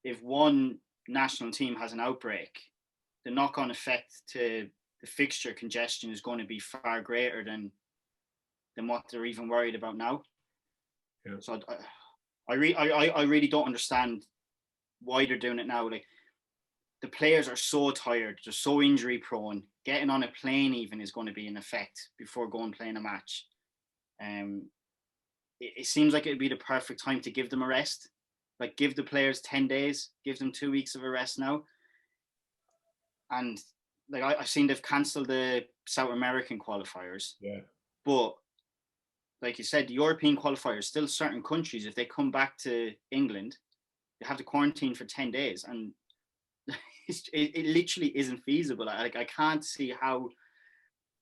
Speaker 2: if one national team has an outbreak, the knock-on effect to the fixture congestion is going to be far greater than what they're even worried about now.
Speaker 3: Yeah.
Speaker 2: So I really don't understand why they're doing it now. Like, the players are so tired, they're so injury prone. Getting on a plane even is going to be an effect before going playing a match. It seems like it'd be the perfect time to give them a rest. Like, give the players 10 days, give them 2 weeks of a rest now. And like, I've seen they've cancelled the South American qualifiers.
Speaker 3: Yeah.
Speaker 2: But like you said, the European qualifiers, still certain countries, if they come back to England, they have to quarantine for 10 days. And it literally isn't feasible. Like, I can't see how,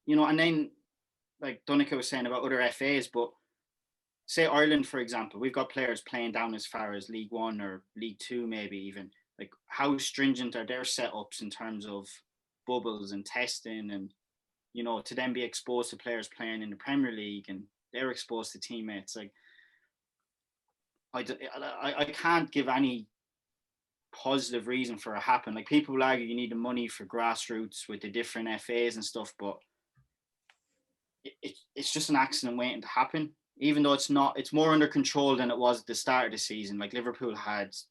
Speaker 2: and then like Donnacha was saying about other FAs, but say Ireland, for example, we've got players playing down as far as League 1 or League 2, maybe even. Like, how stringent are their setups in terms of bubbles and testing, and to then be exposed to players playing in the Premier League, and they're exposed to teammates. Like, I can't give any positive reason for it happen. Like, people will argue you need the money for grassroots with the different FAs and stuff, but it's just an accident waiting to happen. Even though it's more under control than it was at the start of the season. Like, Liverpool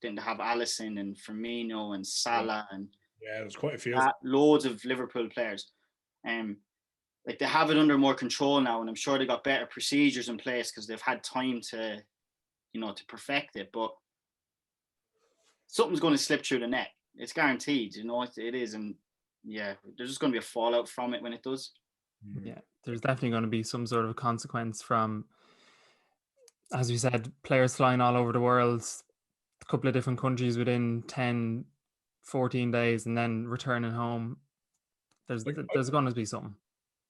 Speaker 2: didn't have Alisson and Firmino and Salah and
Speaker 3: there's quite a few.
Speaker 2: Loads of Liverpool players. Like, they have it under more control now, and I'm sure they got better procedures in place because they've had time to perfect it. But something's going to slip through the net. It's guaranteed. It is, and there's just going to be a fallout from it when it does.
Speaker 1: Yeah, there's definitely going to be some sort of consequence from, as we said, players flying all over the world, a couple of different countries within 10, 14 days, and then returning home. There's going to be something.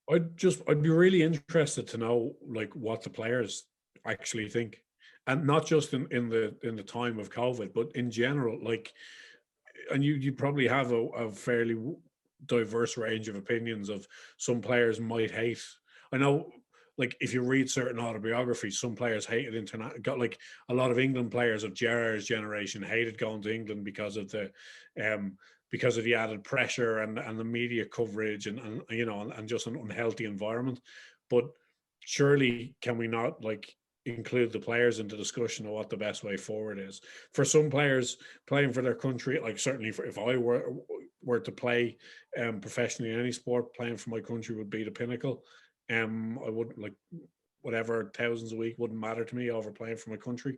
Speaker 3: I'd be really interested to know, like, what the players actually think, and not just in the time of COVID, but in general. Like, and you probably have a fairly diverse range of opinions. Of some players might hate. I know, like, if you read certain autobiographies, some players hated got, like, a lot of England players of Gerrard's generation hated going to England because of the added pressure and the media coverage and just an unhealthy environment. But surely can we not, like, include the players in the discussion of what the best way forward is? For some players playing for their country, like, certainly if I were to play professionally in any sport, playing for my country would be the pinnacle. I wouldn't, like, whatever, thousands a week wouldn't matter to me over playing for my country.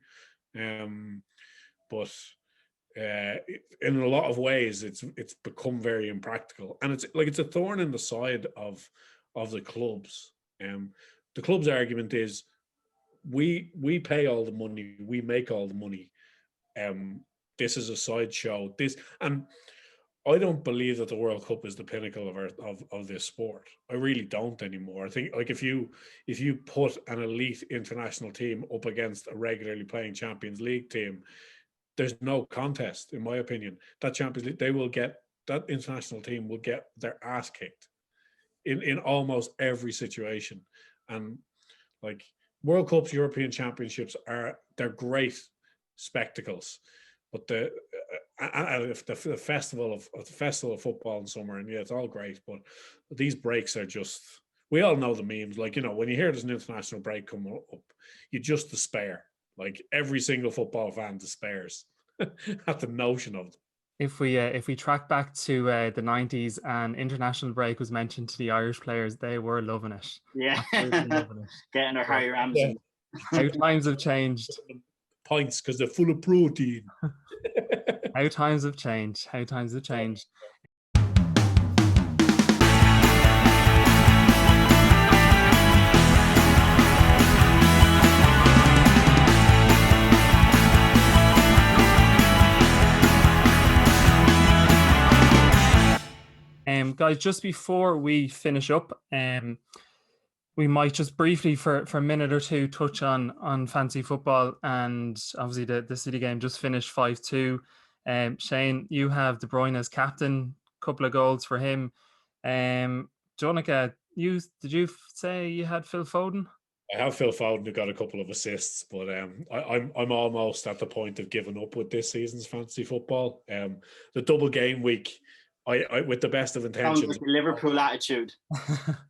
Speaker 3: But in a lot of ways, it's become very impractical, and it's a thorn in the side of the clubs. The club's argument is, we pay all the money, we make all the money. This is a sideshow. And I don't believe that the World Cup is the pinnacle of this sport. I really don't anymore. I think, like, if you put an elite international team up against a regularly playing Champions League team, there's no contest, in my opinion. That Champions League, that international team will get their ass kicked in almost every situation. And, like, World Cups, European Championships they're great spectacles, but the festival of football in summer, and it's all great, but these breaks are just, we all know the memes. Like, when you hear there's an international break come up, you just despair. Like, every single football fan despairs at the notion of them.
Speaker 1: If we track back to the 90s and international break was mentioned to the Irish players, they were loving it.
Speaker 2: Yeah,
Speaker 1: loving it.
Speaker 2: Getting their Harry Ramsey.
Speaker 1: How times have changed.
Speaker 3: Pints because they're full of protein.
Speaker 1: How times have changed. Guys, just before we finish up, we might just briefly for a minute or two touch on fantasy football, and obviously the City game just finished 5-2. Shane, you have De Bruyne as captain, couple of goals for him. Donnacha, did you say you had Phil Foden?
Speaker 3: I have Phil Foden, who got a couple of assists, but I'm almost at the point of giving up with this season's fantasy football. The double game week, I with the best of intentions.
Speaker 2: Sounds like a Liverpool attitude.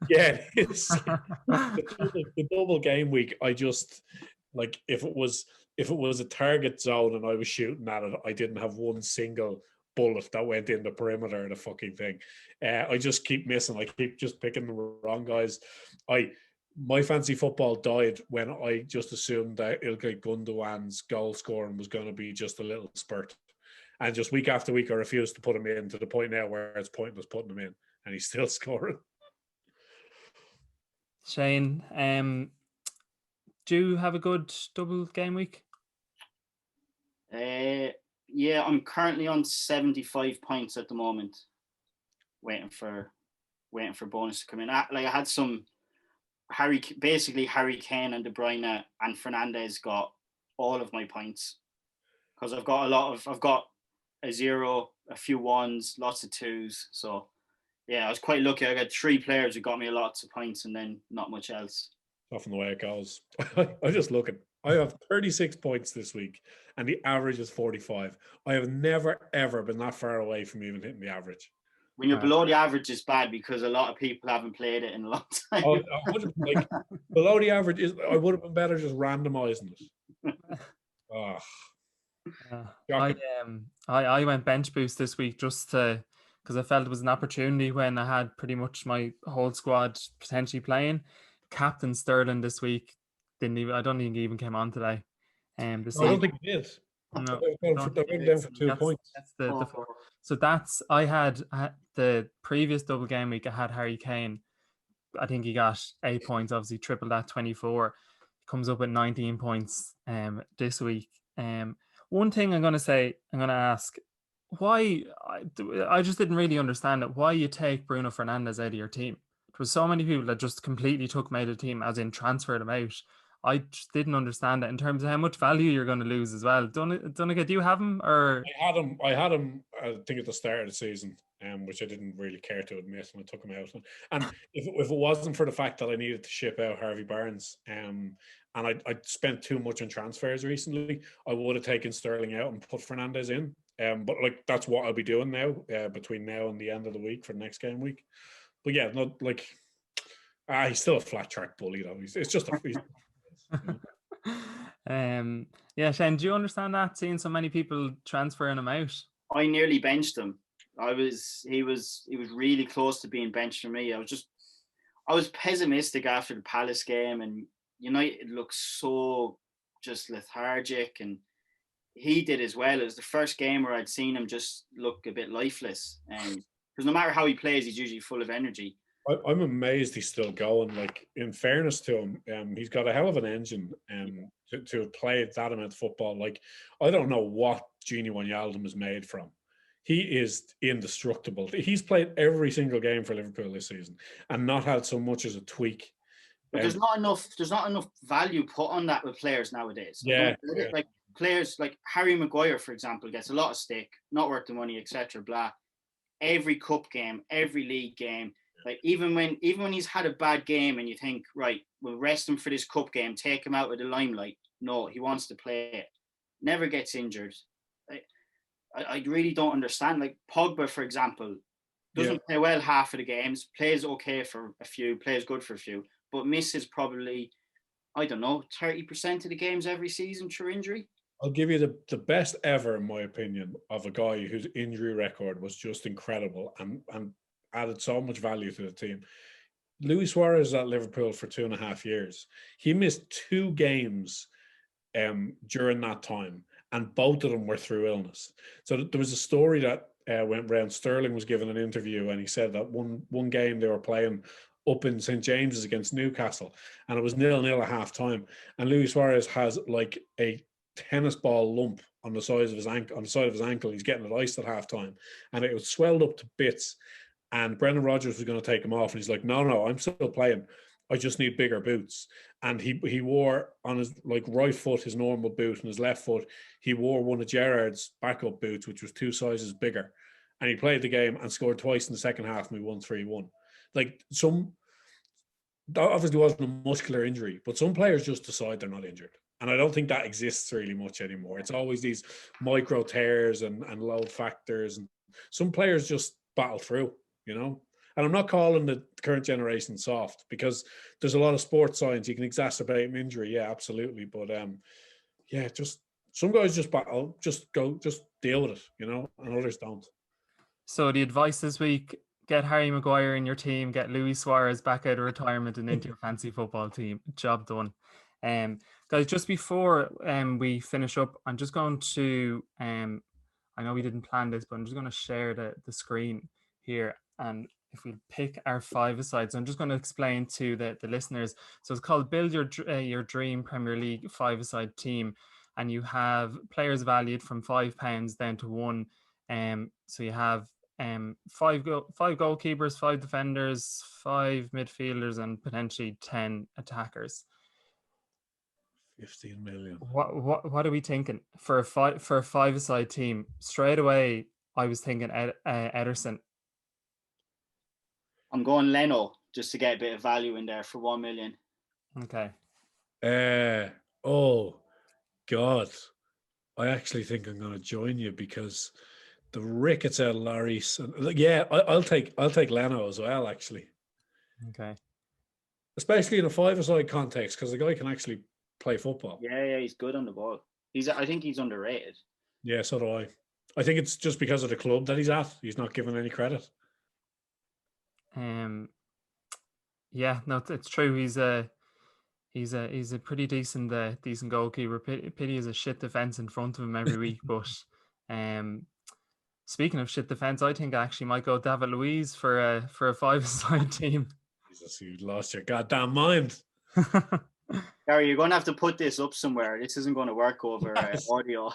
Speaker 3: Yeah, it is. The double game week, I just, like, if it was a target zone and I was shooting at it, I didn't have one single bullet that went in the perimeter of the fucking thing. I just keep missing. I keep just picking the wrong guys. My fantasy football died when I just assumed that Ilkay Gundogan's goal scoring was going to be just a little spurt. And just week after week, I refused to put him in, to the point now where it's pointless putting him in, and he's still scoring.
Speaker 1: Shane, do you have a good double game week?
Speaker 2: Yeah, I'm currently on 75 points at the moment, waiting for bonus to come in. I had some Harry Kane and De Bruyne and Fernandes got all of my points, because I've got a 0, a few 1s, lots of 2s. So Yeah, I was quite lucky. I got 3 players who got me lots of points and then not much else.
Speaker 3: Often the way it goes. I just look at. I have 36 points this week, and the average is 45. I have never ever been that far away from even hitting the average.
Speaker 2: When you're below the average, it's bad because a lot of people haven't played it in a long time.
Speaker 3: Oh, like below the average is. I would have been better just randomizing it. Oh,
Speaker 1: I went bench boost this week just to because I felt it was an opportunity when I had pretty much my whole squad potentially playing. Captain Sterling this week didn't even. I don't think he even came on today.
Speaker 3: I don't think he did.
Speaker 1: No,
Speaker 3: they went down for 2 points.
Speaker 1: That's the four. So that's I had the previous double game week. I had Harry Kane. I think he got 8 points. Obviously, triple that 24. Comes up at 19 points. This week. One thing I'm going to ask, why I just didn't really understand it. Why you take Bruno Fernandes out of your team? There was so many people that just completely took him out of the team, as in transferred him out. I just didn't understand it in terms of how much value you're going to lose as well. Donnacha, do you have him or?
Speaker 3: I had him. I think at the start of the season, which I didn't really care to admit, and I took him out. And if it wasn't for the fact that I needed to ship out Harvey Barnes, and I spent too much on transfers recently, I would have taken Sterling out and put Fernandes in. But like that's what I'll be doing now between now and the end of the week for the next game week. But yeah, not like he's still a flat track bully though. It's just a.
Speaker 1: Yeah, Shane, do you understand that? Seeing so many people transferring him out,
Speaker 2: I nearly benched him. He was really close to being benched for me. I was pessimistic after the Palace game, and United looked so just lethargic, and he did as well. It was the first game where I'd seen him just look a bit lifeless, and because no matter how he plays, he's usually full of energy.
Speaker 3: I'm amazed he's still going. Like, in fairness to him, he's got a hell of an engine to have played that amount of football. Like, I don't know what Gini Wijnaldum is made from. He is indestructible. He's played every single game for Liverpool this season and not had so much as a tweak.
Speaker 2: But there's not enough value put on that with players nowadays.
Speaker 3: Yeah.
Speaker 2: Like players like Harry Maguire, for example, gets a lot of stick, not worth the money, etc. Blah. Every cup game, every league game. Like even when he's had a bad game and you think, right, we'll rest him for this cup game, take him out of the limelight. No, he wants to play it. Never gets injured. I really don't understand. Like Pogba, for example, doesn't play well half of the games, plays okay for a few, plays good for a few, but misses probably, I don't know, 30% of the games every season through injury.
Speaker 3: I'll give you the best ever, in my opinion, of a guy whose injury record was just incredible and added so much value to the team. Luis Suarez at Liverpool for 2.5 years. He missed 2 games during that time, and both of them were through illness. So there was a story that went around. Sterling was given an interview, and he said that one game they were playing up in St. James's against Newcastle, and it was 0-0 at half time. And Luis Suarez has like a tennis ball lump on the side of his ankle. He's getting it iced at half time, and it was swelled up to bits. And Brendan Rodgers was going to take him off, and he's like, no, I'm still playing. I just need bigger boots. And he wore on his right foot his normal boot, and his left foot he wore one of Gerrard's backup boots, which was 2 sizes bigger. And he played the game and scored twice in the second half, and we won 3-1. Like that obviously wasn't a muscular injury, but some players just decide they're not injured. And I don't think that exists really much anymore. It's always these micro tears and load factors, and some players just battle through. And I'm not calling the current generation soft, because there's a lot of sports science. You can exacerbate an injury. Yeah, absolutely. But just some guys just battle, just deal with it, and others don't.
Speaker 1: So the advice this week: get Harry Maguire in your team, get Luis Suarez back out of retirement and into your fancy football team. Job done. Guys, just before we finish up, I'm just going to I know we didn't plan this, but I'm just going to share the screen here. And if we pick our 5-a-side, so I'm just going to explain to the listeners. So it's called Build Your Dream Premier League 5-a-side team, and you have players valued from £5 down to £1. So you have 5 goalkeepers, 5 defenders, 5 midfielders, and potentially 10 attackers.
Speaker 3: 15 million.
Speaker 1: What are we thinking for a 5-a-side team? Straight away, I was thinking Ederson.
Speaker 2: I'm going Leno just to get a bit of value in there for 1 million.
Speaker 1: Okay.
Speaker 3: Oh God, I actually think I'm going to join you because the rickets out of Lloris. And yeah, I'll take Leno as well, actually,
Speaker 1: Okay.
Speaker 3: especially in a five-a-side context because the guy can actually play football.
Speaker 2: Yeah, he's good on the ball. I think he's underrated.
Speaker 3: Yeah, so do I. I think it's just because of the club that he's at. He's not given any credit.
Speaker 1: Yeah, no, it's true. He's a pretty decent goalkeeper. Pity is a shit defense in front of him every week. But speaking of shit defense, I think I actually might go David Luiz for a five-a-side team.
Speaker 3: Jesus, you lost your goddamn mind.
Speaker 2: Gary, you're going to have to put this up somewhere. This isn't going to work over audio.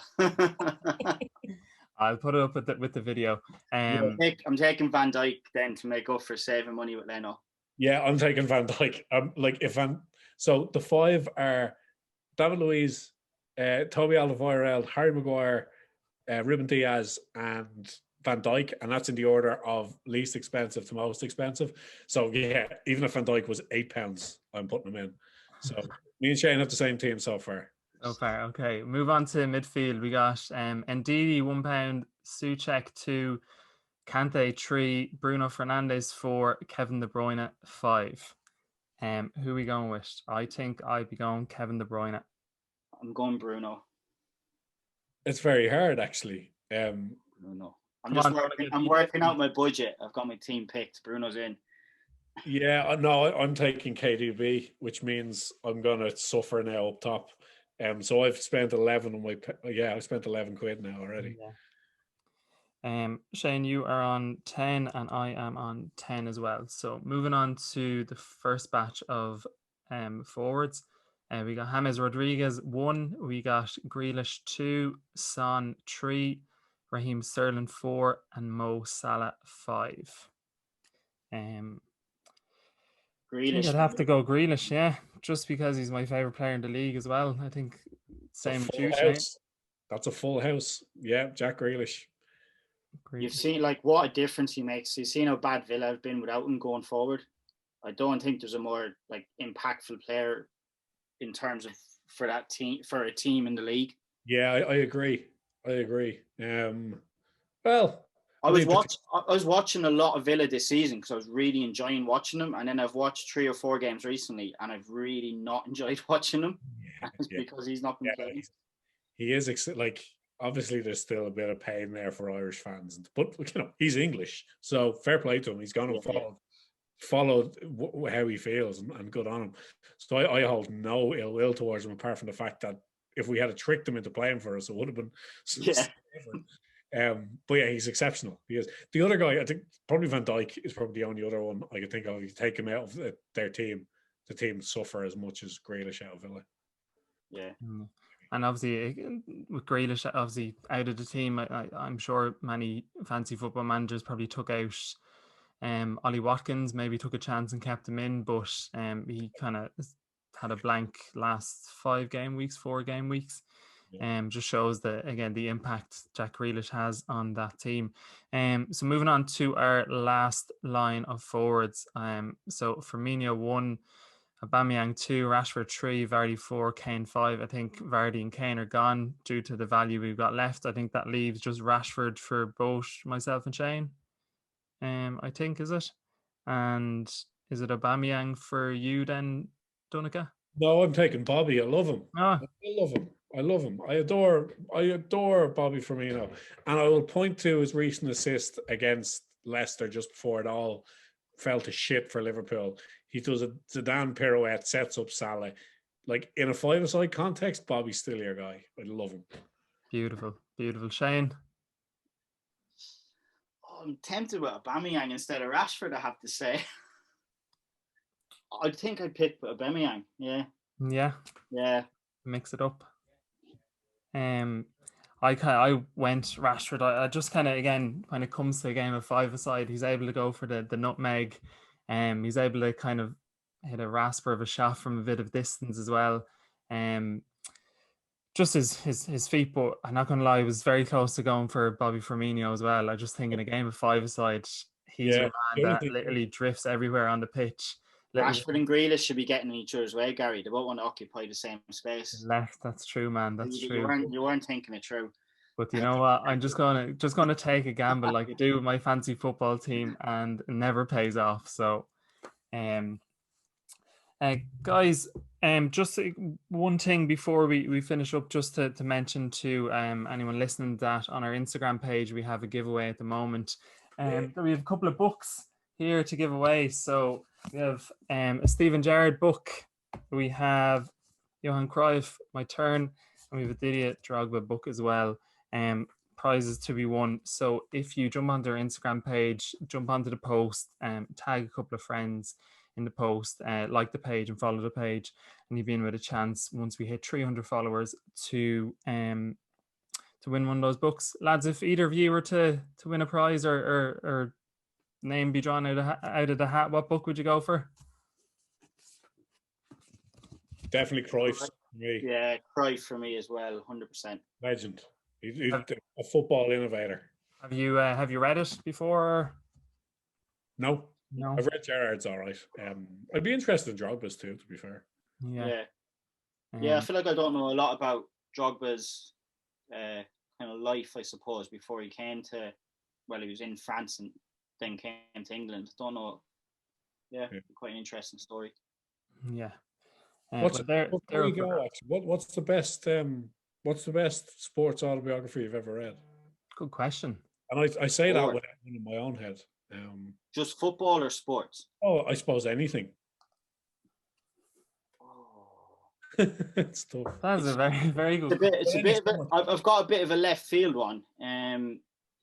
Speaker 1: I'll put it up with the video.
Speaker 2: I'm taking Van Dijk then to make up for saving money with Leno.
Speaker 3: Yeah, I'm taking Van Dijk. So the five are David Luiz, Toby Alderweireld, Harry Maguire, Ruben Diaz, and Van Dijk, and that's in the order of least expensive to most expensive. So yeah, even if Van Dijk was £8, I'm putting him in. So me and Shane have the same team so far.
Speaker 1: So far, okay. Move on to midfield. We got Ndidi £1, Souček 2, Kante 3, Bruno Fernandes 4, Kevin De Bruyne 5. Who are we going with? I think I'd be going Kevin De Bruyne.
Speaker 2: I'm going Bruno.
Speaker 3: It's very hard, actually.
Speaker 2: Bruno. I'm working out my budget. I've got my team picked. Bruno's in.
Speaker 3: Yeah, no, I'm taking KDB, which means I'm gonna suffer now up top. So I've spent 11 on I spent 11 quid now already.
Speaker 1: Yeah. Shane, you are on 10 and I am on 10 as well. So moving on to the first batch of forwards. We got James Rodriguez 1, we got Grealish 2, Son 3, Raheem Sterling 4, and Mo Salah 5. I think I'd have to go Grealish, yeah, just because he's my favourite player in the league as well. I think same with you, Shane.
Speaker 3: That's a full house. Yeah, Jack Grealish.
Speaker 2: You've seen what a difference he makes. You've seen how bad Villa have been without him going forward. I don't think there's a more impactful player in terms of for a team in the league.
Speaker 3: Yeah, I agree. Well,
Speaker 2: I was watching a lot of Villa this season because I was really enjoying watching them, and then I've watched 3 or 4 games recently, and I've really not enjoyed watching them because he's not been playing.
Speaker 3: He is obviously there's still a bit of pain there for Irish fans, but he's English, so fair play to him. He's going to follow how he feels, and good on him. So I hold no ill will towards him, apart from the fact that if we had tricked him into playing for us, it would have been different. But yeah, he's exceptional. He is. The other guy, I think, probably Van Dijk is probably the only other one I could think of. You take him out of their team, the team suffer as much as Grealish out of Villa.
Speaker 2: Yeah.
Speaker 1: And obviously, with Grealish obviously out of the team, I'm sure many fancy football managers probably took out Ollie Watkins, maybe took a chance and kept him in, but he kind of had a blank last 4 game weeks. Just shows that, again, the impact Jack Grealish has on that team. So moving on to our last line of forwards. So Firmino 1, Aubameyang 2, Rashford 3, Vardy 4, Kane 5. I think Vardy and Kane are gone due to the value we've got left. I think that leaves just Rashford for both myself and Shane. I think, is it? And is it Aubameyang for you then, Donnacha?
Speaker 3: No, I'm taking Bobby. I love him.
Speaker 1: Oh.
Speaker 3: I love him. I adore Bobby Firmino. And I will point to his recent assist against Leicester just before it all fell to shit for Liverpool. He does a Zidane pirouette, sets up Salah. In a five-a-side context, Bobby's still your guy. I love him.
Speaker 1: Beautiful. Shane?
Speaker 2: I'm tempted with Aubameyang instead of Rashford, I have to say. I think I'd pick Aubameyang, yeah.
Speaker 1: Yeah. Mix it up. I went Rashford. I just kind of, again, when it comes to a game of five-a-side, he's able to go for the nutmeg. He's able to kind of hit a rasper of a shot from a bit of distance as well. Just his feet, but I'm not going to lie, I was very close to going for Bobby Firmino as well. I just think in a game of five-a-side, he's your
Speaker 3: the
Speaker 1: man
Speaker 3: only
Speaker 1: that
Speaker 3: thing-
Speaker 1: literally drifts everywhere on the pitch.
Speaker 2: Rashford and Grealish should be getting in each other's way, Gary. They both want to occupy the same space.
Speaker 1: Left, that's true, man. That's true.
Speaker 2: You weren't thinking it through.
Speaker 1: But you know what? I'm just gonna take a gamble like I do with my fancy football team, and it never pays off. So, guys, just one thing before we finish up, just to mention to anyone listening that on our Instagram page we have a giveaway at the moment. We have a couple of books here to give away. So we have a Steven Gerrard book. We have Johan Cruyff, My Turn, and we have a Didier Drogba book as well. Prizes to be won. So if you jump onto our Instagram page, jump onto the post, tag a couple of friends in the post, like the page and follow the page, and you'll be in with a chance once we hit 300 followers to win one of those books. Lads, if either of you were to win a prize or name be drawn out of the hat, what book would you go for?
Speaker 3: Definitely Cruyff for me.
Speaker 2: Yeah, Cruyff for me as well, 100%.
Speaker 3: Legend. He's a football innovator.
Speaker 1: Have you read it before?
Speaker 3: No.
Speaker 1: No.
Speaker 3: I've read Gerrard's all right. I'd be interested in Drogba's too, to be fair.
Speaker 2: Yeah. I feel like I don't know a lot about Drogba's kind of life, I suppose, before he came to, he was in France and then came to England. Don't know. Yeah. Quite an interesting story.
Speaker 3: Yeah. What's the best sports autobiography you've ever read?
Speaker 1: Good question.
Speaker 3: And I say that without one in my own head.
Speaker 2: Just football or sports?
Speaker 3: Oh, I suppose anything. It's tough.
Speaker 1: That's a very, very good.
Speaker 2: I've got a bit of a left field one.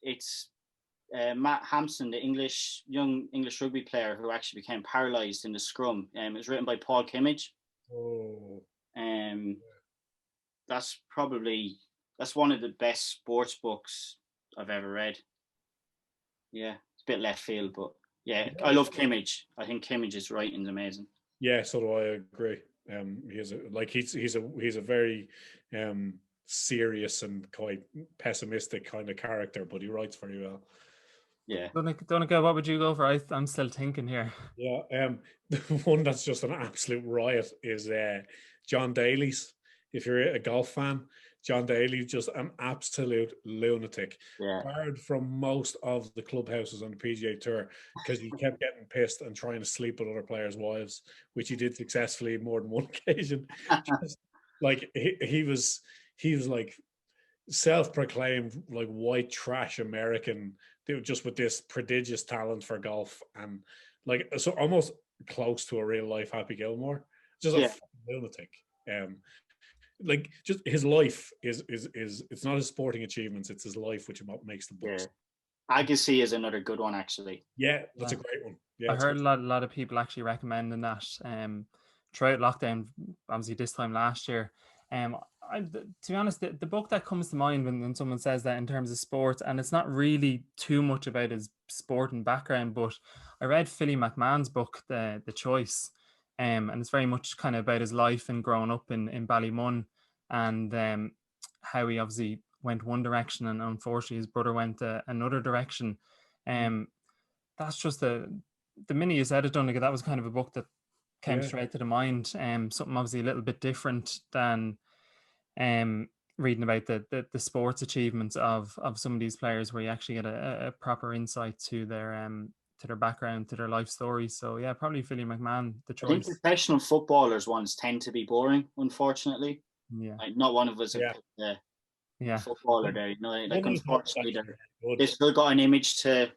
Speaker 2: It's Matt Hampson, the young English rugby player who actually became paralysed in the scrum. It was written by Paul Kimmage.
Speaker 3: Oh.
Speaker 2: That's one of the best sports books I've ever read. Yeah, it's a bit left field, but yeah, I love Kimmage. I think Kimmage's writing's amazing.
Speaker 3: Yeah, so do I agree. He's a very serious and quite pessimistic kind of character, but he writes very well.
Speaker 2: Yeah.
Speaker 1: Donnacha, what would you go for? I'm still thinking here.
Speaker 3: Yeah, the one that's just an absolute riot is John Daly's. If you're a golf fan, John Daly, just an absolute lunatic.
Speaker 2: Yeah.
Speaker 3: Barred from most of the clubhouses on the PGA Tour because he kept getting pissed and trying to sleep with other players' wives, which he did successfully more than one occasion. Like he was like self-proclaimed like white trash American, just with this prodigious talent for golf and like so almost close to a real life Happy Gilmore. Just a lunatic. Like just his life is it's not his sporting achievements, it's his life which makes the books.
Speaker 2: Agassi is another good one actually.
Speaker 3: Yeah, that's a great one. Yeah,
Speaker 1: I heard a lot of people actually recommending that throughout lockdown, obviously this time last year. To be honest, the book that comes to mind when someone says that in terms of sports, and it's not really too much about his sporting background, but I read Philly McMahon's book, The Choice. And it's very much kind of about his life and growing up in Ballymun and how he obviously went one direction and unfortunately his brother went another direction. That's just the minute you said it, Donnacha, that was kind of a book that came straight to the mind. Something obviously a little bit different than reading about the sports achievements of some of these players, where you actually get a proper insight to their background, to their life stories. So yeah, probably Philly McMahon, The Choice.
Speaker 2: I think professional footballers ones tend to be boring, unfortunately.
Speaker 1: Yeah.
Speaker 2: Like, not one of us a footballer there. Like unfortunately they still got an image to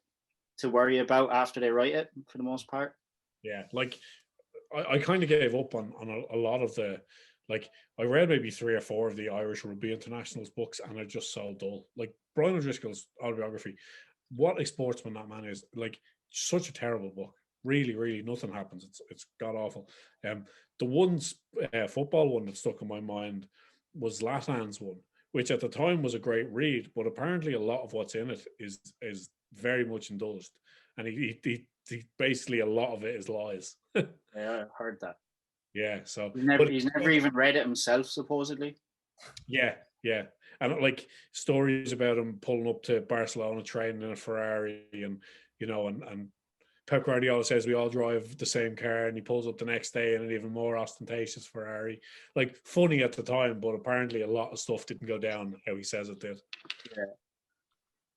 Speaker 2: worry about after they write it for the most part.
Speaker 3: Yeah, like I kind of gave up on a lot of the, like I read maybe 3 or 4 of the Irish Rugby Internationals books and they're just so dull. Like Brian O'Driscoll's autobiography, what a sportsman that man is. Like such a terrible book. Really, really nothing happens. It's god awful. The one football one that stuck in my mind was Latan's one, which at the time was a great read, but apparently a lot of what's in it is very much indulged, and he basically a lot of it is lies.
Speaker 2: Yeah, I heard that.
Speaker 3: Yeah, so
Speaker 2: he's never even read it himself, supposedly.
Speaker 3: Yeah, and like stories about him pulling up to Barcelona training in a Ferrari and you know, and Pep Guardiola says we all drive the same car, and he pulls up the next day in an even more ostentatious Ferrari. Like, funny at the time, but apparently a lot of stuff didn't go down how he says it did.
Speaker 2: Yeah.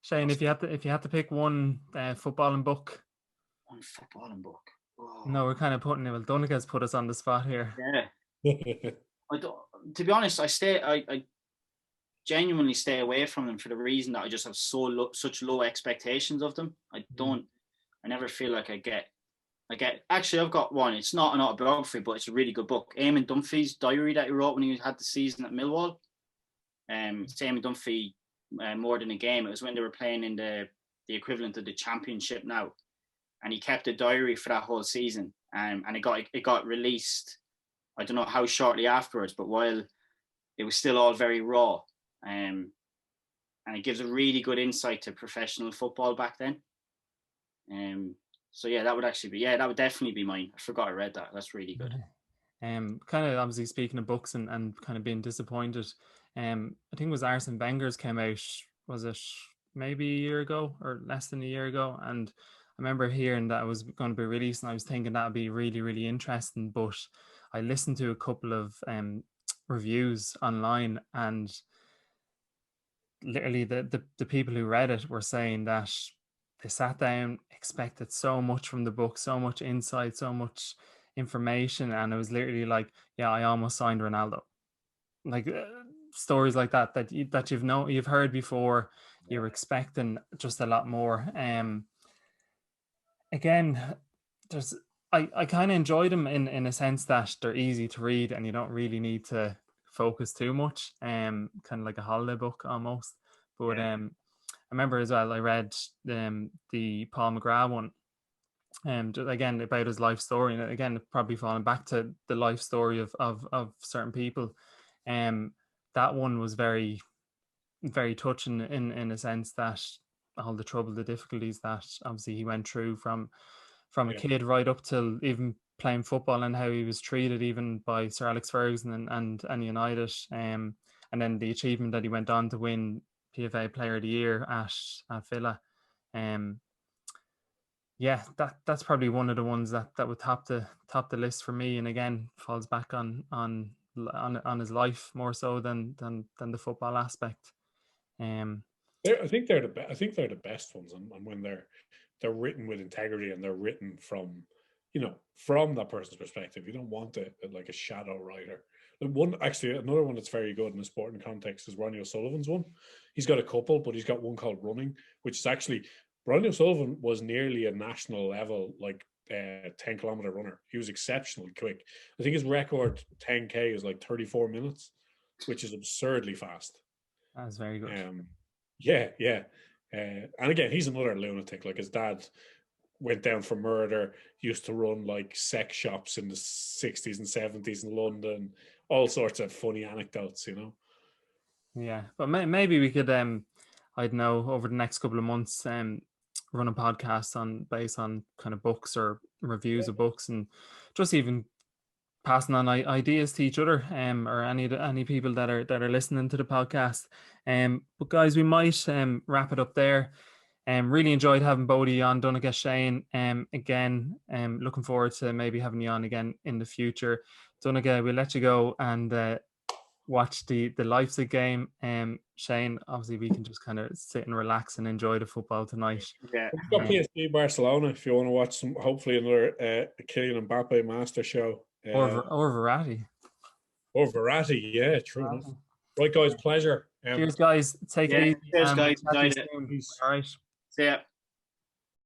Speaker 1: Shane, if you had to pick one footballing book.
Speaker 2: One footballing book. Oh.
Speaker 1: No, we're kind of putting it. Well, Donnacha's put us on the spot here.
Speaker 2: Yeah. I don't, to be honest, I genuinely stay away from them for the reason that I just have such low expectations of them. I never feel like I get. Actually, I've got one. It's not an autobiography, but it's a really good book. Eamon Dunphy's diary that he wrote when he had the season at Millwall. It's Eamon Dunphy, More Than a Game. It was when they were playing in the equivalent of the Championship now, and he kept a diary for that whole season. And it got released. I don't know how shortly afterwards, but while it was still all very raw, and it gives a really good insight to professional football back then. So yeah, that would definitely be mine. I forgot I read that. That's really good.
Speaker 1: Kind of obviously speaking of books and kind of being disappointed. I think it was Arsene Wenger's came out. Was it maybe a year ago or less than a year ago? And I remember hearing that it was going to be released, and I was thinking that would be really, really interesting. But I listened to a couple of reviews online, and literally the people who read it were saying that they sat down, expected so much from the book, so much insight, so much information, and it was literally like, yeah, I almost signed Ronaldo. Like stories like that you've heard before. You're expecting just a lot more. Again, I kind of enjoy them in a sense that they're easy to read and you don't really need to focus too much. Kind of like a holiday book almost. But I remember as well, I read the Paul McGrath one, again about his life story, and again probably falling back to the life story of certain people. That one was very, very touching in a sense that all the trouble, the difficulties that obviously he went through from a kid right up till even playing football, and how he was treated even by Sir Alex Ferguson and United, and then the achievement that he went on to win PFA Player of the Year at Villa. That's probably one of the ones that would top the list for me, and again falls back on his life more so than the football aspect.
Speaker 3: I think they're the best ones, and when they're written with integrity and they're written from that person's perspective. You don't want like a shadow writer. Another one that's very good in a sporting context is Ronnie O'Sullivan's one. He's got a couple, but he's got one called Running, which is actually, Ronnie O'Sullivan was nearly a national level, like 10-kilometer runner. He was exceptionally quick. I think his record 10K is like 34 minutes, which is absurdly fast.
Speaker 1: That's very good.
Speaker 3: And again, he's another lunatic. Like, his dad went down for murder, used to run like sex shops in the 60s and 70s in London, all sorts of funny anecdotes,
Speaker 1: Yeah, but maybe we could, I don't know, over the next couple of months, run a podcast based on kind of books or reviews of books, and just even passing on ideas to each other, or any people that are listening to the podcast. But guys, we might wrap it up there. Really enjoyed having Bodie on, Donnacha, Shane. Again, looking forward to maybe having you on again in the future. Donnacha, we'll let you go and watch the Leipzig game. Shane, obviously we can just kind of sit and relax and enjoy the football tonight.
Speaker 2: Yeah.
Speaker 3: We've got PSG Barcelona if you want to watch some, hopefully another Kylian Mbappe master show.
Speaker 1: Or Verratti.
Speaker 3: Or Verratti, yeah, true enough. Right, guys, pleasure.
Speaker 1: Cheers, guys. Take it easy.
Speaker 2: Cheers, guys.
Speaker 1: All right.
Speaker 2: See ya.